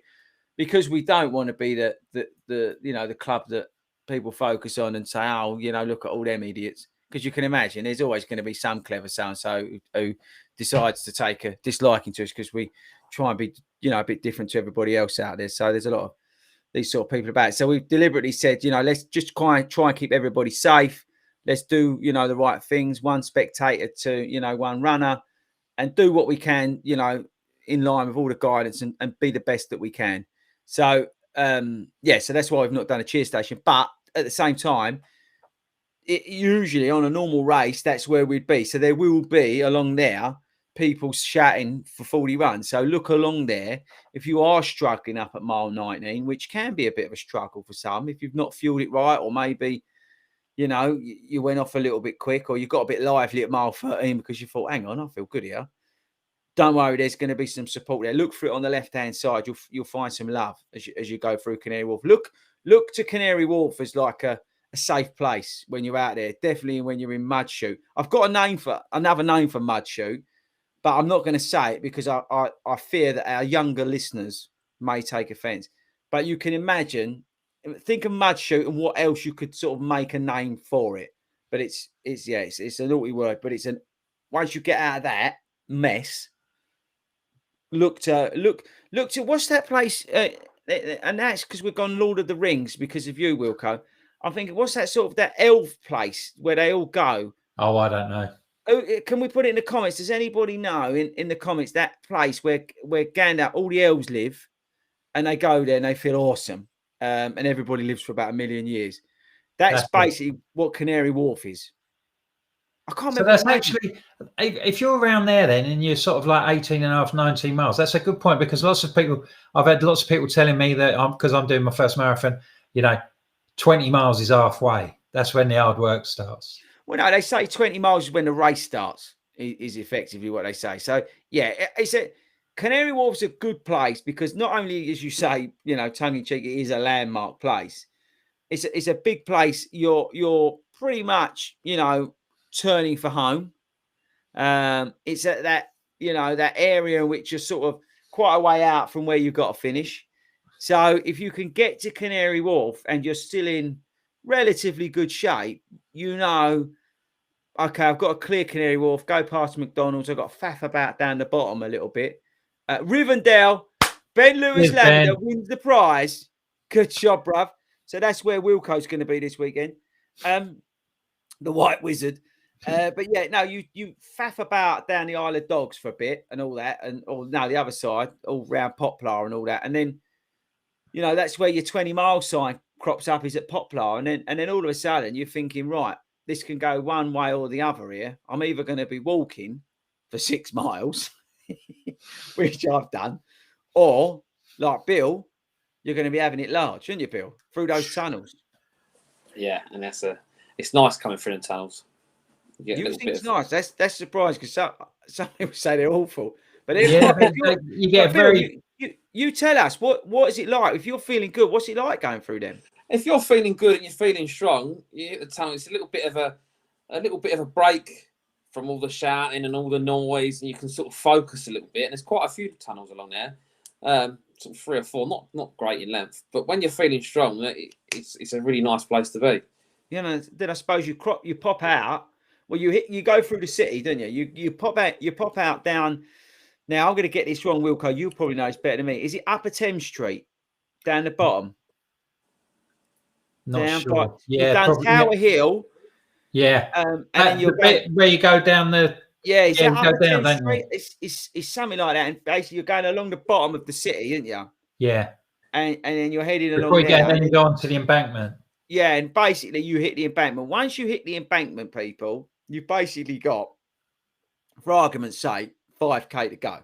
Speaker 2: because we don't want to be the club that people focus on and say, oh, you know, look at all them idiots. Because you can imagine there's always going to be some clever so-and-so who decides to take a disliking to us because we try and be, you know, a bit different to everybody else out there. So there's a lot of these sort of people about. So we've deliberately said, you know, let's just try and keep everybody safe. Let's do, you know, the right things. One spectator to, you know, one runner, and do what we can, you know, in line with all the guidance and be the best that we can. So, so that's why we've not done a cheer station. But at the same time, usually on a normal race, that's where we'd be. So there will be along there people shouting for 40 runs. So look along there. If you are struggling up at mile 19, which can be a bit of a struggle for some, if you've not fueled it right, or maybe, you know, you went off a little bit quick, or you got a bit lively at mile 13 because you thought, hang on, I feel good here. Don't worry, there's going to be some support there. Look for it on the left-hand side. You'll find some love as you go through Canary Wharf. Look to Canary Wharf as like a safe place when you're out there. Definitely when you're in Mud Chute. I've got another name for Mud Chute, but I'm not going to say it because I fear that our younger listeners may take offence. But you can imagine, think of Mud Chute and what else you could sort of make a name for it. But it's a naughty word. But once you get out of that mess. Look to what's that place? And that's because we've gone Lord of the Rings because of you, Wilco. I'm thinking, what's that sort of that elf place where they all go?
Speaker 1: Oh, I don't know.
Speaker 2: Oh, can we put it in the comments? Does anybody know in the comments that place where Gandalf, all the elves live, and they go there and they feel awesome, and everybody lives for about 1 million years? That's basically what Canary Wharf is. I can't remember.
Speaker 1: So that's actually, if you're around there then and you're sort of like 18 and a half, 19 miles, that's a good point, because I've had lots of people telling me that because I'm doing my first marathon, 20 miles is halfway. That's when the hard work starts.
Speaker 2: Well, no, they say 20 miles is when the race starts, is effectively what they say. So, yeah, Canary Wharf's a good place because not only, as you say, tongue in cheek, it is a landmark place. It's a big place. You're pretty much, turning for home. It's at that that area which is sort of quite a way out from where you've got to finish. So if you can get to Canary Wharf and you're still in relatively good shape, okay, I've got to clear Canary Wharf, go past McDonald's, I've got to faff about down the bottom a little bit. Rivendell, Ben Lewis Lavender wins the prize. Good job, bruv. So that's where Wilco's going to be this weekend. The White Wizard. But yeah, no, you faff about down the Isle of Dogs for a bit and all that, the other side, all round Poplar and all that, and then that's where your 20-mile sign crops up, is at Poplar, and then all of a sudden you're thinking, right, this can go one way or the other here. I'm either going to be walking for 6 miles, which I've done, or like Bill, you're going to be having it large, aren't you, Bill, through those tunnels?
Speaker 3: Yeah, and it's nice coming through the tunnels.
Speaker 2: You think it's nice? That's surprising because some people say they're awful. But you tell us what is it like if you're feeling good? What's it like going through them?
Speaker 3: If you're feeling good and you're feeling strong, you hit the tunnel. It's a little bit of a break from all the shouting and all the noise, and you can sort of focus a little bit. And there's quite a few tunnels along there, sort of 3 or 4, not great in length. But when you're feeling strong, it's a really nice place to be.
Speaker 2: Then I suppose you pop out. Well, you go through the city, don't you? You pop out down. Now I'm going to get this wrong, Wilco. You probably know it's better than me. Is it Upper Thames Street down the bottom?
Speaker 1: Not sure. Yeah,
Speaker 2: down Tower Hill.
Speaker 1: Yeah,
Speaker 2: and then you're
Speaker 1: where you go down the.
Speaker 2: Yeah,
Speaker 1: you go down, don't you?
Speaker 2: It's something like that, and basically you're going along the bottom of the city, aren't you?
Speaker 1: Yeah,
Speaker 2: and then you're heading along.
Speaker 1: Before you get, then you go onto the embankment.
Speaker 2: Yeah, and basically you hit the embankment. Once you hit the embankment, people, you've basically got, for argument's sake, 5K to go.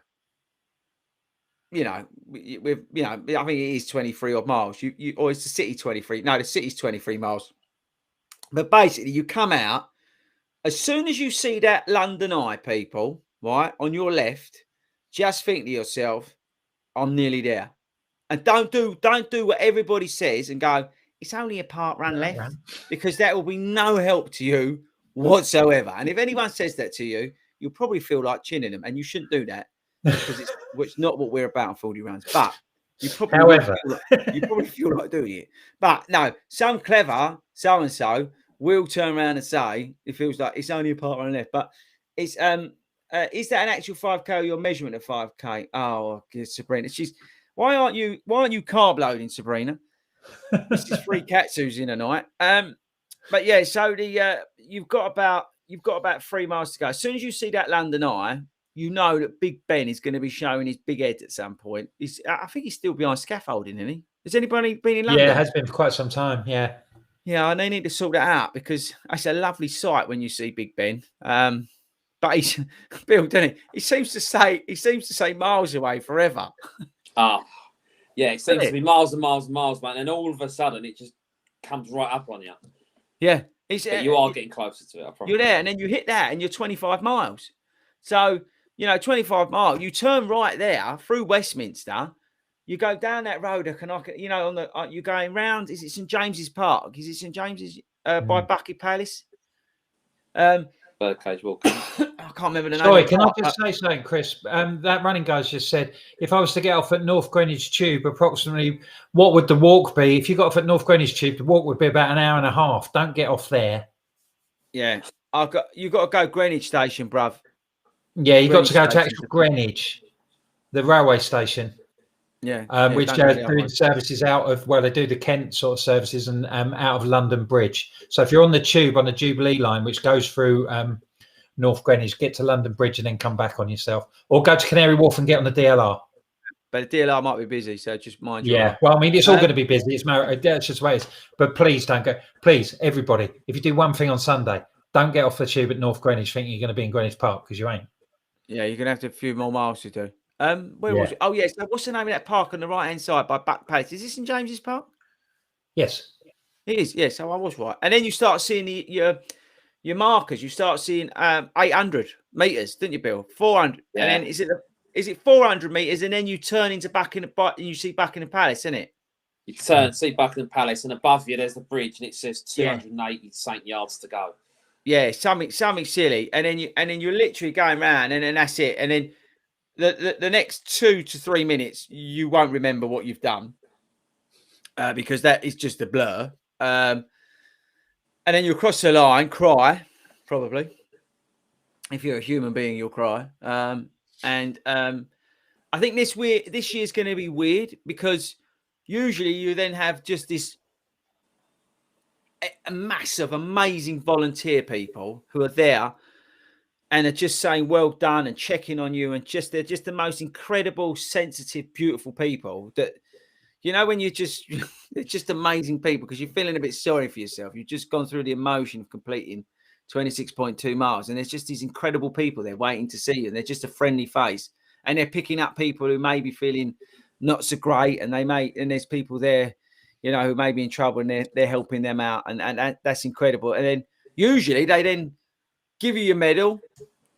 Speaker 2: I think it is 23 odd miles. Or it's the city 23. No, the city's 23 miles. But basically, you come out as soon as you see that London Eye, people, right on your left. Just think to yourself, "I'm nearly there," and don't do what everybody says and go, "It's only a part run left," because that will be no help to you whatsoever. And if anyone says that to you, you'll probably feel like chinning them, and you shouldn't do that because it's not what we're about on 40 runs. But you probably feel like doing it. But no, some clever so and so will turn around and say it feels like it's only a part run left. But it's is that an actual 5K or your measurement of 5K? Oh, Sabrina, why aren't you carb loading, Sabrina? This is 3 Katsus in a night. But yeah, so you've got about 3 miles to go. As soon as you see that London Eye, you know that Big Ben is going to be showing his big head at some point. I think he's still behind scaffolding, isn't he? Has anybody been in London?
Speaker 1: Yeah, it has been for quite some time. Yeah.
Speaker 2: Yeah, and they need to sort that out because it's a lovely sight when you see Big Ben. But he's Bill, doesn't he? He seems to say miles away forever.
Speaker 3: Ah, yeah, it seems
Speaker 2: Doesn't
Speaker 3: to be miles and miles and miles, man. And all of a sudden, it just comes right up on you.
Speaker 2: Yeah,
Speaker 3: But you are getting closer to it. I promise.
Speaker 2: You're there, and then you hit that, and you're 25 miles. So 25 miles. You turn right there through Westminster. You go down that road, you're going round. Is it St James's Park? Is it St James's by Buckingham Palace?
Speaker 3: Birdcage walking.
Speaker 2: I can't remember the name.
Speaker 1: Sorry, can I just say something, Chris? That running guy's just said, if I was to get off at North Greenwich Tube, approximately, what would the walk be? If you got off at North Greenwich Tube, the walk would be about an hour and a half. Don't get off there.
Speaker 2: Yeah, you got to go Greenwich Station, bruv.
Speaker 1: Yeah, you got to go to actual Greenwich, the railway station.
Speaker 2: Yeah,
Speaker 1: which doing services out of, they do the Kent sort of services and out of London Bridge. So if you're on the tube, on the Jubilee line, which goes through North Greenwich, get to London Bridge and then come back on yourself, or go to Canary Wharf and get on the DLR.
Speaker 2: But the DLR might be busy, so just mind you.
Speaker 1: Yeah, well, I mean, it's all going to be busy. It's just the way it is. But please don't go. Please, everybody, if you do one thing on Sunday, don't get off the tube at North Greenwich thinking you're going to be in Greenwich Park, because you ain't.
Speaker 2: Yeah, you're going to have to a few more miles to do. Where was it? Oh, yes. What's the name of that park on the right-hand side by Buck Palace? Is this St James's Park?
Speaker 1: Yes.
Speaker 2: It is, yes. So I was right. And then you start seeing your markers. You start seeing 800 meters, didn't you, Bill? 400. Yeah. And then is it 400 meters? And then you turn into and you see Buckingham Palace, isn't it?
Speaker 3: You see Buckingham Palace, and above you there's the bridge, and it says 280 St Yards to go.
Speaker 2: Yeah, something silly. And then you're literally going round, and then that's it. And then the next 2 to 3 minutes, you won't remember what you've done because that is just a blur. And then you cross the line, cry, probably. If you're a human being, you'll cry. And I think this year's going to be weird because usually you then have just this a mass of amazing volunteer people who are there and are just saying well done and checking on you, and they're just the most incredible, sensitive, beautiful people that, when they're just amazing people because you're feeling a bit sorry for yourself. You've just gone through the emotion of completing 26.2 miles, and there's just these incredible people there waiting to see you, and they're just a friendly face, and they're picking up people who may be feeling not so great, and there's people there, who may be in trouble, and they're helping them out, and that's incredible. And then usually they then give you your medal,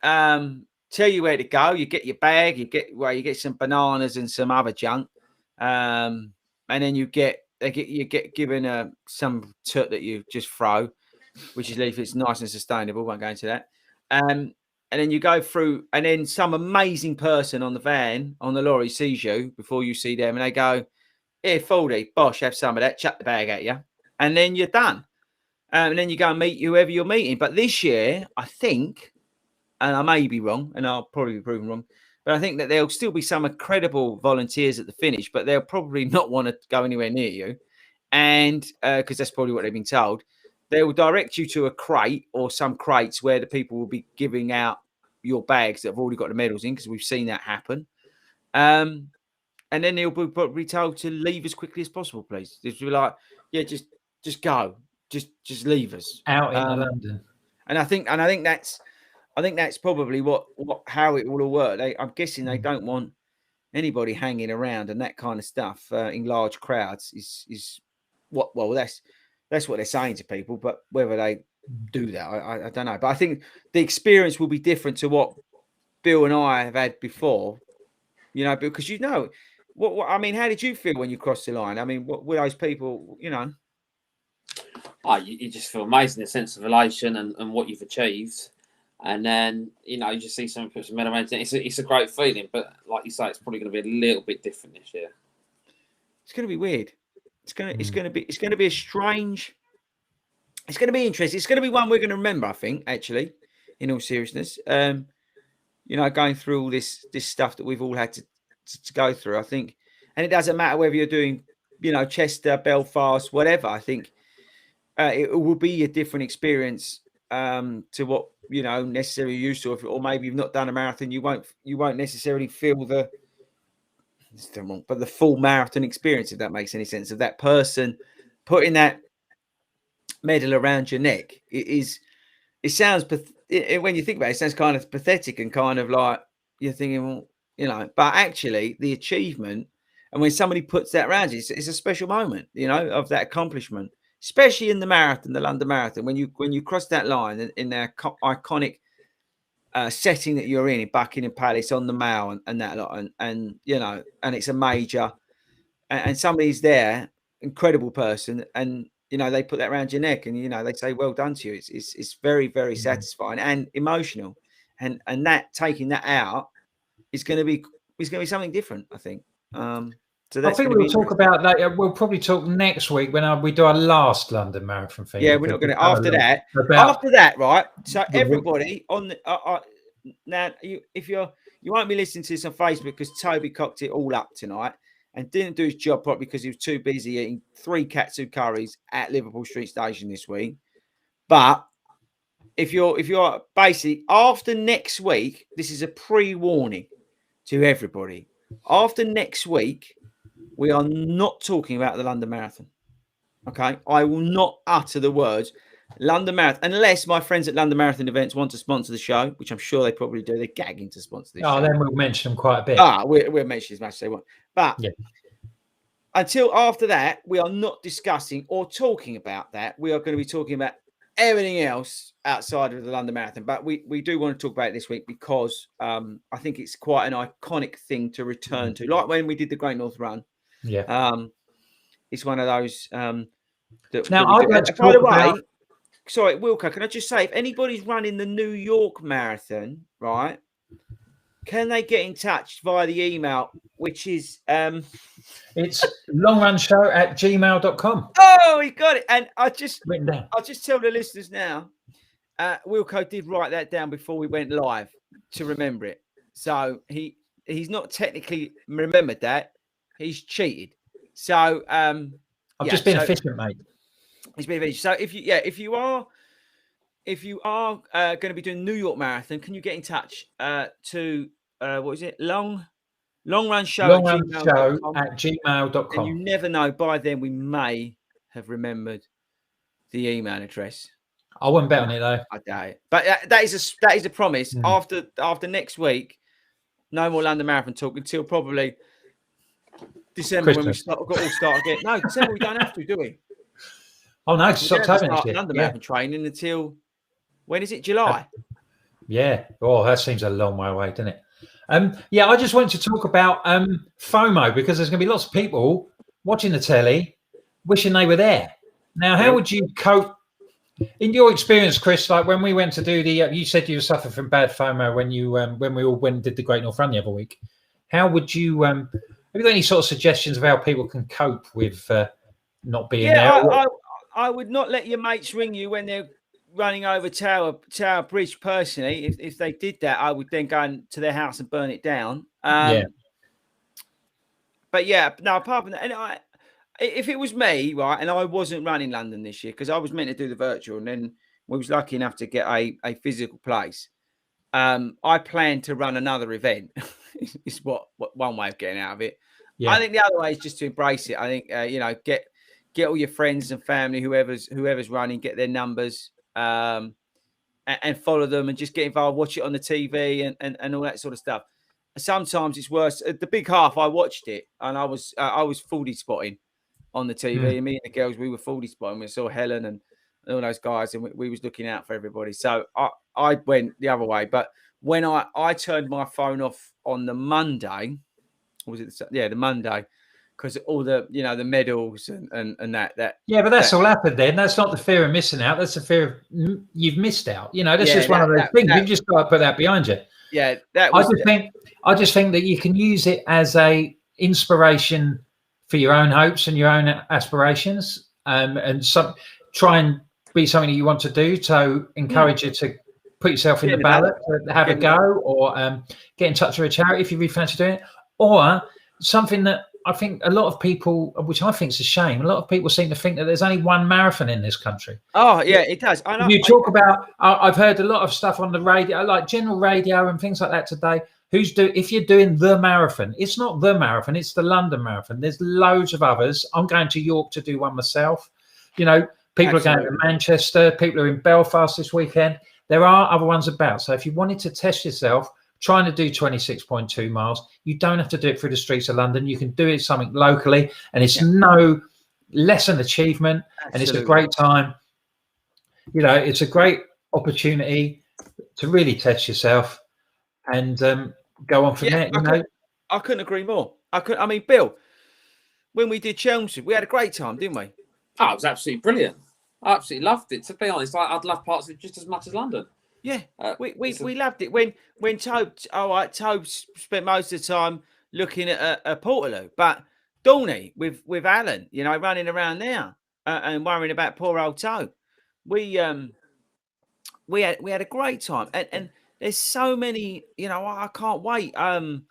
Speaker 2: tell you where to go. You get your bag. You get some bananas and some other junk, and then you get given some tut that you just throw, which is if it's nice and sustainable. Won't go into that. And then you go through, and then some amazing person on the lorry sees you before you see them, and they go, "Here, FORDY, bosh, have some of that. Chuck the bag at you," and then you're done. And then you go and meet whoever you're meeting. But this year, I think, and I may be wrong, and I'll probably be proven wrong, but I think that there'll still be some incredible volunteers at the finish, but they'll probably not want to go anywhere near you. And because that's probably what they've been told, they will direct you to a crate or some crates where the people will be giving out your bags that have already got the medals in, because we've seen that happen. And then they'll be probably told to leave as quickly as possible, please. Just be like, yeah, just go. Just leave us
Speaker 1: out into London.
Speaker 2: And I think that's probably how it will all work. I'm guessing they don't want anybody hanging around and that kind of stuff in large crowds. Is what? Well, that's what they're saying to people. But whether they do that, I don't know. But I think the experience will be different to what Bill and I have had before. Because what I mean. How did you feel when you crossed the line? I mean, what were those people?
Speaker 3: Oh, you just feel amazing, a sense of elation and what you've achieved. And then, you just see someone put some medal around it. It's a great feeling, but like you say, it's probably going to be a little bit different this year.
Speaker 2: It's going to be weird. It's going to be a strange. It's going to be interesting. It's going to be one we're going to remember, I think, actually, in all seriousness. Going through all this stuff that we've all had to go through, I think. And it doesn't matter whether you're doing, Chester, Belfast, whatever. I think it will be a different experience to what necessarily used to, or maybe you've not done a marathon. You won't necessarily feel the full marathon experience, if that makes any sense, of that person putting that medal around your neck. It sounds when you think about it, it sounds kind of pathetic and kind of like you're thinking, well, you know, but actually the achievement, and when somebody puts that around you, it's a special moment, you know, of that accomplishment, especially in the marathon, the London Marathon, when you cross that line in their iconic setting that you're in Buckingham Palace on the Mall and that lot, and you know, and it's a major, and somebody's there, incredible person, and you know, they put that around your neck, and you know, they say well done to you. It's very, very satisfying and emotional, and that taking that out is going to be something different, I think. So that's
Speaker 1: I think we'll talk about that. We'll probably talk next week when we do our last London Marathon thing.
Speaker 2: Yeah, we're not going to after that, right? So everybody on the now, if you won't be listening to this on Facebook because Toby cocked it all up tonight and didn't do his job properly because he was too busy eating 3 katsu curries at Liverpool Street Station this week. But if you're basically after next week, this is a pre-warning to everybody. After next week, we are not talking about the London Marathon. Okay, I will not utter the words London Marathon unless my friends at London Marathon events want to sponsor the show, which I'm sure they probably do. They're gagging to sponsor this show.
Speaker 1: Then we'll mention them quite a bit.
Speaker 2: We'll mention as much as they want. But until after that, we are not discussing or talking about that. We are going to be talking about everything else outside of the London Marathon. But we do want to talk about it this week because I think it's quite an iconic thing to return to. Like when we did the Great North Run. Yeah. It's one of those that
Speaker 1: now I'd like to
Speaker 2: by the way,
Speaker 1: about...
Speaker 2: sorry, Wilco, can I just say if anybody's running the New York Marathon, right? Can they get in touch via the email, which is
Speaker 1: it's longrunshow@gmail.com.
Speaker 2: Oh, he got it. And I'll just tell the listeners now, Wilco did write that down before we went live to remember it. So he's not technically remembered that. He's cheated. So
Speaker 1: I've just been efficient, mate.
Speaker 2: He's been efficient. So if you are going to be doing New York Marathon, can you get in touch to what is it?
Speaker 1: longrunshow@gmail.com.
Speaker 2: And you never know, by then we may have remembered the email address.
Speaker 1: I wouldn't bet on it though.
Speaker 2: I doubt it. But that is a promise. After next week, no more London Marathon talk until probably December Christmas. When we all start again. No, December we don't have to, do we?
Speaker 1: Oh no, it's October next year.
Speaker 2: London Marathon training until when is it? July.
Speaker 1: Yeah. Oh, that seems a long way away, doesn't it? I just wanted to talk about FOMO because there's going to be lots of people watching the telly wishing they were there. Now, how would you cope in your experience, Chris? Like when we went to do you said you suffered from bad FOMO when you when we all went and did the Great North Run the other week. How would you? Have you got any sort of suggestions of how people can cope with not being there?
Speaker 2: I would not let your mates ring you when they're running over Tower Bridge. Personally, if they did that, I would then go to their house and burn it down. But apart from that, and if it was me, right, and I wasn't running London this year because I was meant to do the virtual, and then we was lucky enough to get a physical place. I plan to run another event. Is what one way of getting out of it. Yeah. I think the other way is just to embrace it. I think get all your friends and family, whoever's running, get their numbers, and follow them, and just get involved. Watch it on the TV and all that sort of stuff. Sometimes it's worse. At the big half, I watched it, and I was FORDY spotting on the TV. And me and the girls, we were FORDY spotting. We saw Helen and all those guys, and we was looking out for everybody. So I went the other way. But when I turned my phone off on the Monday, the Monday, because all the the medals and that. Yeah,
Speaker 1: but that's all happened then. That's not the fear of missing out. That's the fear of you've missed out. That's just one of those things. You've just got to put that behind you.
Speaker 2: Yeah,
Speaker 1: I just think that you can use it as a inspiration for your own hopes and your own aspirations, and try and be something that you want to do to encourage you to put yourself in the ballot, to have a go, or get in touch with a charity if you really fancy doing it, or something that I think a lot of people, which I think is a shame, a lot of people seem to think that there's only one marathon in this country.
Speaker 2: Oh, yeah, it does. I know.
Speaker 1: You talk about, I've heard a lot of stuff on the radio, like general radio and things like that today. If you're doing the marathon, it's not the marathon, it's the London Marathon. There's loads of others. I'm going to York to do one myself. People are going to Manchester. People are in Belfast this weekend. There are other ones about. So if you wanted to test yourself, trying to do 26.2 miles, you don't have to do it through the streets of London. You can do it something locally, and it's no less an achievement. And it's a great time. You know, it's a great opportunity to really test yourself and go on from there.
Speaker 2: I couldn't agree more. I mean, Bill, when we did Chelmsford, we had a great time, didn't we?
Speaker 3: Oh, it was absolutely brilliant. I absolutely loved it. To be honest, I'd love parts of it just as much as London.
Speaker 2: Yeah, we loved it. When Tobe spent most of the time looking at a Portaloo, but Dorney with Alan, you know, running around there and worrying about poor old Tobe. We had a great time, and there's so many, you know, I can't wait to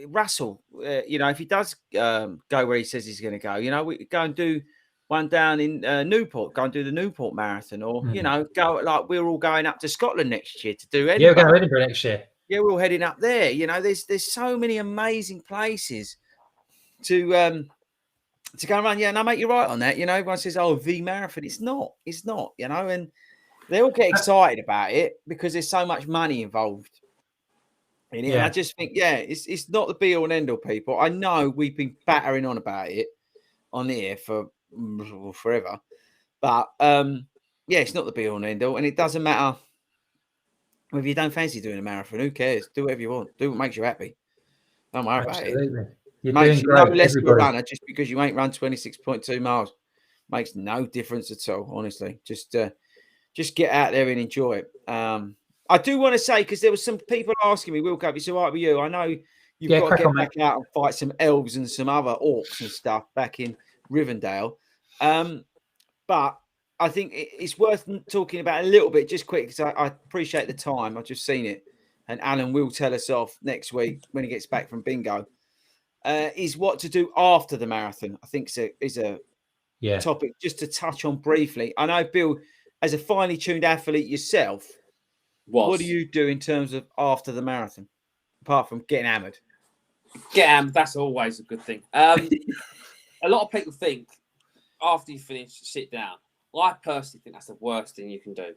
Speaker 2: Russell, you know, if he does go where he says he's going to go, you know, we go and do one down in Newport, go and do the Newport Marathon, or you know, go like we're all going up to Scotland next year to do Edinburgh.
Speaker 1: Yeah, we're going to Edinburgh next year.
Speaker 2: Yeah, we're all heading up there. You know, there's so many amazing places to go and run. Yeah, and I make you right on that. You know, everyone says, "Oh, the marathon." It's not. You know, and they all get excited about it because there's so much money involved. And I just think, it's not the be all and end all, people. I know we've been battering on about it on here for forever, but it's not the be all and end all, and it doesn't matter whether you don't fancy doing a marathon. Who cares? Do whatever you want. Do what makes you happy. Don't worry about it.
Speaker 1: You're
Speaker 2: makes
Speaker 1: doing
Speaker 2: you no
Speaker 1: great,
Speaker 2: less of a runner just because you ain't run 26.2 miles. Makes no difference at all. Honestly, just get out there and enjoy it. I do want to say, because there was some people asking me, Wilco, it's all right with you? I know you've got to get back out and fight some elves and some other orcs and stuff back in Rivendell. But I think it's worth talking about a little bit, just quick, because I appreciate the time. I've just seen it. And Alan will tell us off next week when he gets back from bingo. Is what to do after the marathon. I think is a topic just to touch on briefly. I know, Bill, as a finely tuned athlete yourself, what do you do in terms of after the marathon, apart from getting hammered?
Speaker 3: Get hammered, that's always a good thing. A lot of people think after you finish, sit down. Well, I personally think that's the worst thing you can do,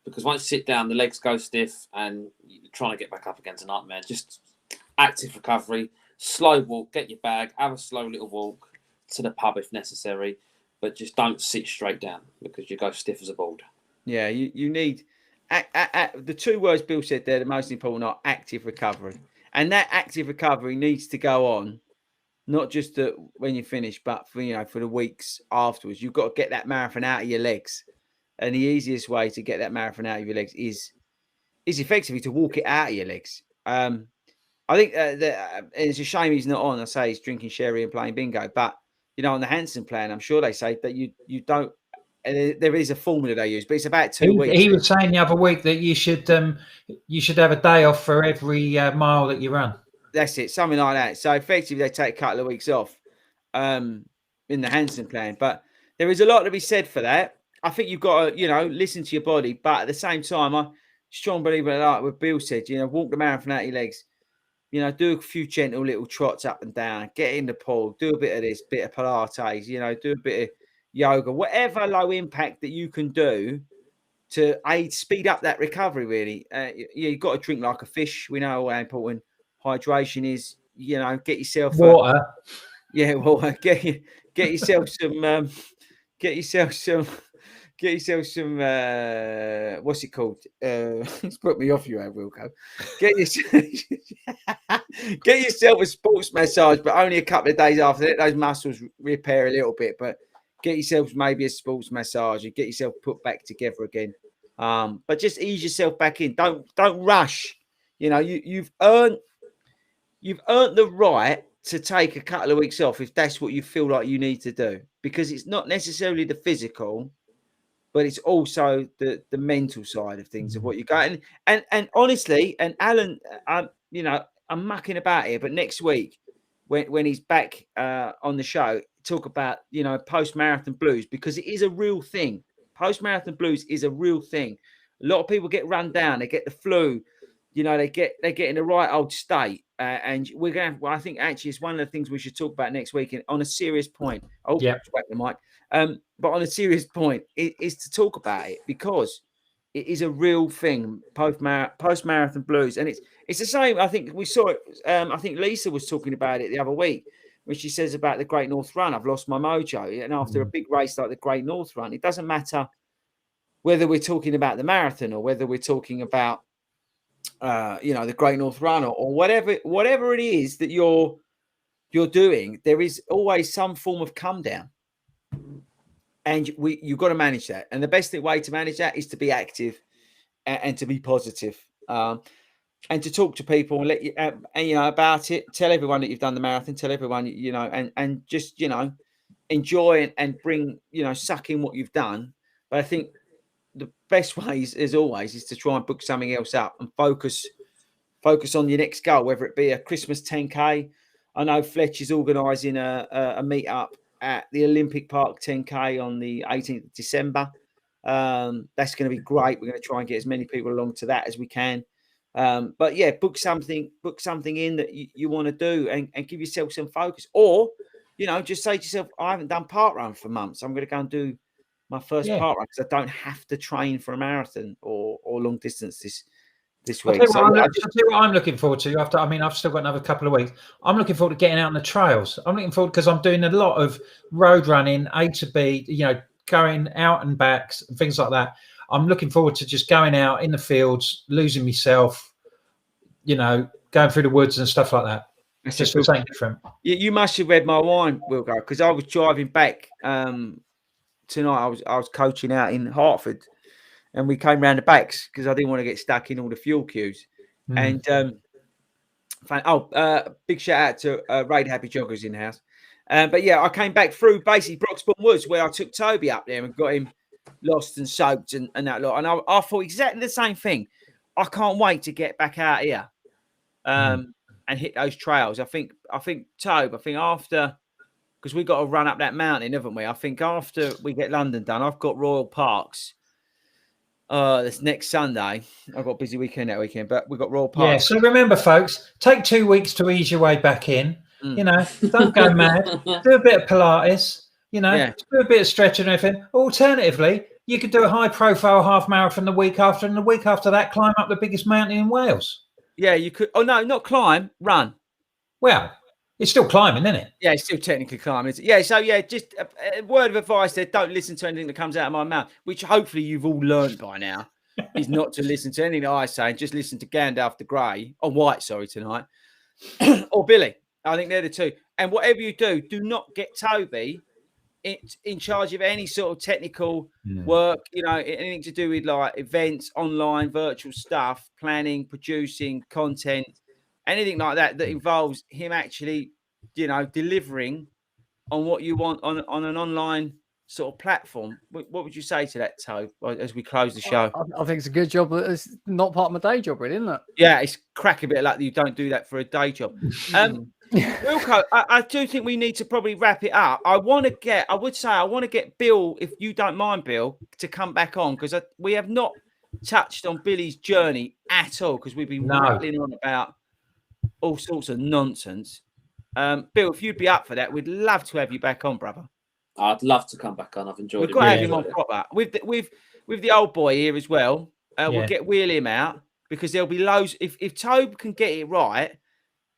Speaker 3: because once you sit down, the legs go stiff and you're trying to get back up again's a nightmare. Just active recovery, slow walk, get your bag, have a slow little walk to the pub if necessary, but just don't sit straight down because you go stiff as a board.
Speaker 2: Yeah, you need... the two words Bill said there, the most important, are active recovery. And that active recovery needs to go on, not just when you finish, but for the weeks afterwards. You've got to get that marathon out of your legs. And the easiest way to get that marathon out of your legs is effectively to walk it out of your legs. I think it's a shame he's not on. I say he's drinking sherry and playing bingo. But, on the Hansen plan, I'm sure they say that you don't. And there is a formula they use, but it's about 2 weeks.
Speaker 1: He was saying the other week that you should have a day off for every mile that you run.
Speaker 2: That's it, something like that. So effectively, they take a couple of weeks off in the Hansen plan. But there is a lot to be said for that. I think you've got to, listen to your body. But at the same time, I'm a strong believer, like what Bill said, walk the marathon out of your legs. Do a few gentle little trots up and down. Get in the pool. Do a bit of this, bit of Pilates. Do a bit of yoga, whatever low impact that you can do to speed up that recovery. Really, you've got to drink like a fish. We know how important hydration is. Get yourself
Speaker 1: water.
Speaker 2: Water. Get yourself some. Get yourself some. What's it called? It's put me off. You have, Wilco. Get yourself a sports massage, but only a couple of days after that, those muscles repair a little bit, but. Get yourself maybe a sports massage and get yourself put back together again. But just ease yourself back in. Don't rush. You've earned the right to take a couple of weeks off if that's what you feel like you need to do. Because it's not necessarily the physical, but it's also the mental side of things of what you got. And honestly, and Alan, I'm mucking about here, but next week when he's back on the show, talk about post-marathon blues, because it is a real thing. Post-marathon blues is a real thing. A lot of people get run down, they get the flu, you know, they get in the right old state. And we're going to, well, I think actually it's one of the things we should talk about next week on a serious point. Oh,
Speaker 1: Yeah.
Speaker 2: whack the mic. But on a serious point, is to talk about it, because it is a real thing, post-marathon blues. And it's the same. I think we saw it. I think Lisa was talking about it the other week when she says about the Great North Run. I've lost my mojo. And after a big race like the Great North Run, it doesn't matter whether we're talking about the marathon or whether we're talking about, you know, the Great North Run or whatever it is that you're doing. There is always some form of come down. And you've got to manage that. And the best way to manage that is to be active and to be positive, and to talk to people and let you, and, you know, about it. Tell everyone that you've done the marathon. Tell everyone, you know, and just, you know, enjoy and bring, you know, suck in what you've done. But I think the best ways, as always, is to try and book something else up and focus on your next goal, whether it be a Christmas 10K. I know Fletch is organising a meet up at the Olympic Park 10K on the 18th of December. That's going to be great. We're going to try and get as many people along to that as we can. But yeah, book something in that you want to do and give yourself some focus. Or, you know, just say to yourself, I haven't done park run for months. I'm going to go and do my first park run because I don't have to train for a marathon or long distance this week.
Speaker 1: I'll tell you what I'm looking forward to after. I mean, I've still got another couple of weeks. I'm looking forward to getting out on the trails. I'm looking forward because I'm doing a lot of road running, A to B, you know, going out and backs and things like that. I'm looking forward to just going out in the fields, losing myself, you know, going through the woods and stuff like that. It's just something different.
Speaker 2: You must have read my wine, Wilco, because I was driving back tonight. I was coaching out in Hertford. And we came round the backs because I didn't want to get stuck in all the fuel queues. And big shout out to Raid Happy Joggers in the house. But yeah, I came back through basically Broxbourne Woods where I took Toby up there and got him lost and soaked and that lot. And I thought exactly the same thing. I can't wait to get back out here and hit those trails. I think Tobe, after, because we've got to run up that mountain, haven't we? I think after we get London done, I've got Royal Parks. This next Sunday. I've got a busy weekend that weekend, but we've got Royal Park.
Speaker 1: Yeah, so remember, folks, take 2 weeks to ease your way back in. You know, don't go mad. Do a bit of Pilates, you know, do a bit of stretching and everything. Alternatively, you could do a high-profile half marathon the week after, and the week after that, climb up the biggest mountain in Wales.
Speaker 2: Yeah, you could. Oh, no, not climb, run.
Speaker 1: Well, it's still climbing, isn't it?
Speaker 2: Yeah, it's still technically climbing. Isn't it? Yeah, so yeah, just a word of advice there. Don't listen to anything that comes out of my mouth, which hopefully you've all learned by now, is not to listen to anything that I say. Just listen to Gandalf the Grey, or White, sorry, tonight, or Billy. I think they're the two. And whatever you do, do not get Toby in charge of any sort of technical work, you know, anything to do with like events, online, virtual stuff, planning, producing, content. Anything like that involves him actually, you know, delivering on what you want on an online sort of platform. What would you say to that, Tobe, as we close the show?
Speaker 4: I think it's a good job, but it's not part of my day job, really, isn't it?
Speaker 2: Yeah, it's crack a bit like that you don't do that for a day job. Wilco, I do think we need to probably wrap it up. I want to get Bill, if you don't mind, Bill, to come back on, because we have not touched on Billy's journey at all, because we've been rattling on about all sorts of nonsense. Bill, if you'd be up for that, we'd love to have you back on, brother.
Speaker 3: I'd love to come back on. I've enjoyed it.
Speaker 2: We've got to have him on proper. With the old boy here as well. We'll wheel him out, because there'll be loads. If Tobe can get it right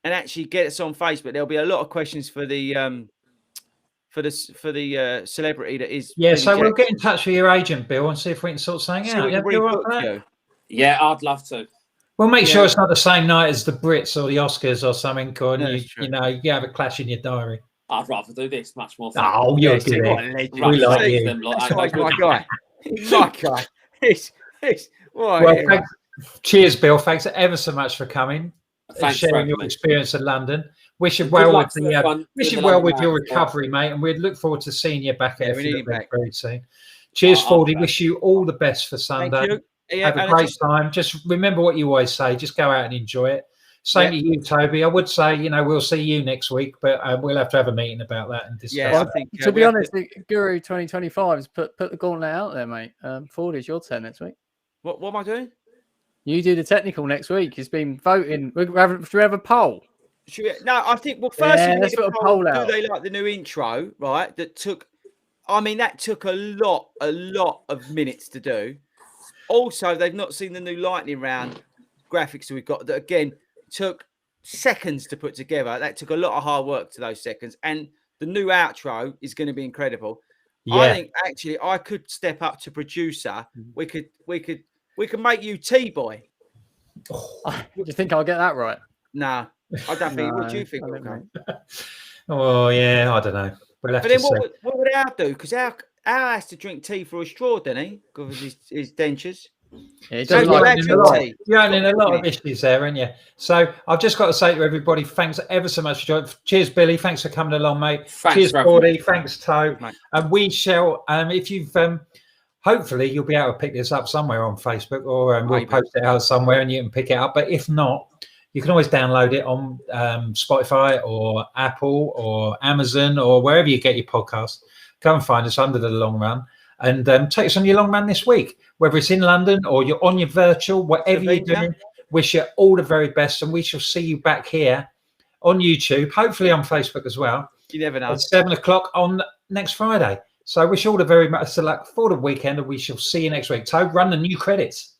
Speaker 2: and actually get us on Facebook, there'll be a lot of questions for the celebrity that is.
Speaker 1: Yeah, so we'll get in touch with your agent, Bill, and see if we can sort something out.
Speaker 3: Yeah, I'd love to.
Speaker 1: We'll make sure it's not the same night as the Brits or the Oscars or something, or you know, you have a clash in your diary.
Speaker 3: I'd rather do this much more fun.
Speaker 1: Oh, you're good. We like you.
Speaker 2: My guy. My guy.
Speaker 1: Well, cheers, Bill. Thanks ever so much for coming.
Speaker 3: Thanks
Speaker 1: sharing your experience in London. Wish you well with your recovery, mate, and we'd look forward to seeing you back at very soon. Cheers, FORDY. Wish you all the best for Sunday. Have a great time. Just remember what you always say. Just go out and enjoy it. Same to you, Toby. I would say, you know, we'll see you next week, but we'll have to have a meeting about that and discuss.
Speaker 4: Yeah, I think, to be honest, Guru 2025 has put the gauntlet out there, mate. FORDY, it's your turn next week.
Speaker 2: What am I doing?
Speaker 4: You do the technical next week. It's been voting. Should we have a poll?
Speaker 2: No, I think, well, first,
Speaker 4: let's put a poll out.
Speaker 2: Do they like the new intro, right? That took a lot of minutes to do. Also, they've not seen the new lightning round graphics that we've got that, again, took seconds to put together. That took a lot of hard work to those seconds. And the new outro is going to be incredible. Yeah. I think, actually, I could step up to producer. We could make you T-Boy.
Speaker 4: Do you think I'll get that right?
Speaker 2: No. I don't think. What do you think?
Speaker 1: Oh yeah, I don't know. But then
Speaker 2: what would Al do? Because Al has to drink tea through a straw, doesn't he? Because his dentures.
Speaker 1: Yeah, you're in a lot of issues there, aren't you? So I've just got to say to everybody, thanks ever so much for joining. Cheers, Billy. Thanks for coming along, mate. Cheers, FORDY. Thanks, Toe. And we shall. If you've hopefully you'll be able to pick this up somewhere on Facebook, or we'll post it out somewhere and you can pick it up. But if not, you can always download it on Spotify or Apple or Amazon or wherever you get your podcast. Go and find us under the long run and take us on your long run this week, whether it's in London or you're on your virtual, whatever you're doing. Wish you all the very best, and we shall see you back here on YouTube, hopefully on Facebook as well.
Speaker 2: You never know.
Speaker 1: At 7 o'clock on next Friday. So I wish you all the very much luck for the weekend, and we shall see you next week. Toad, run the new credits.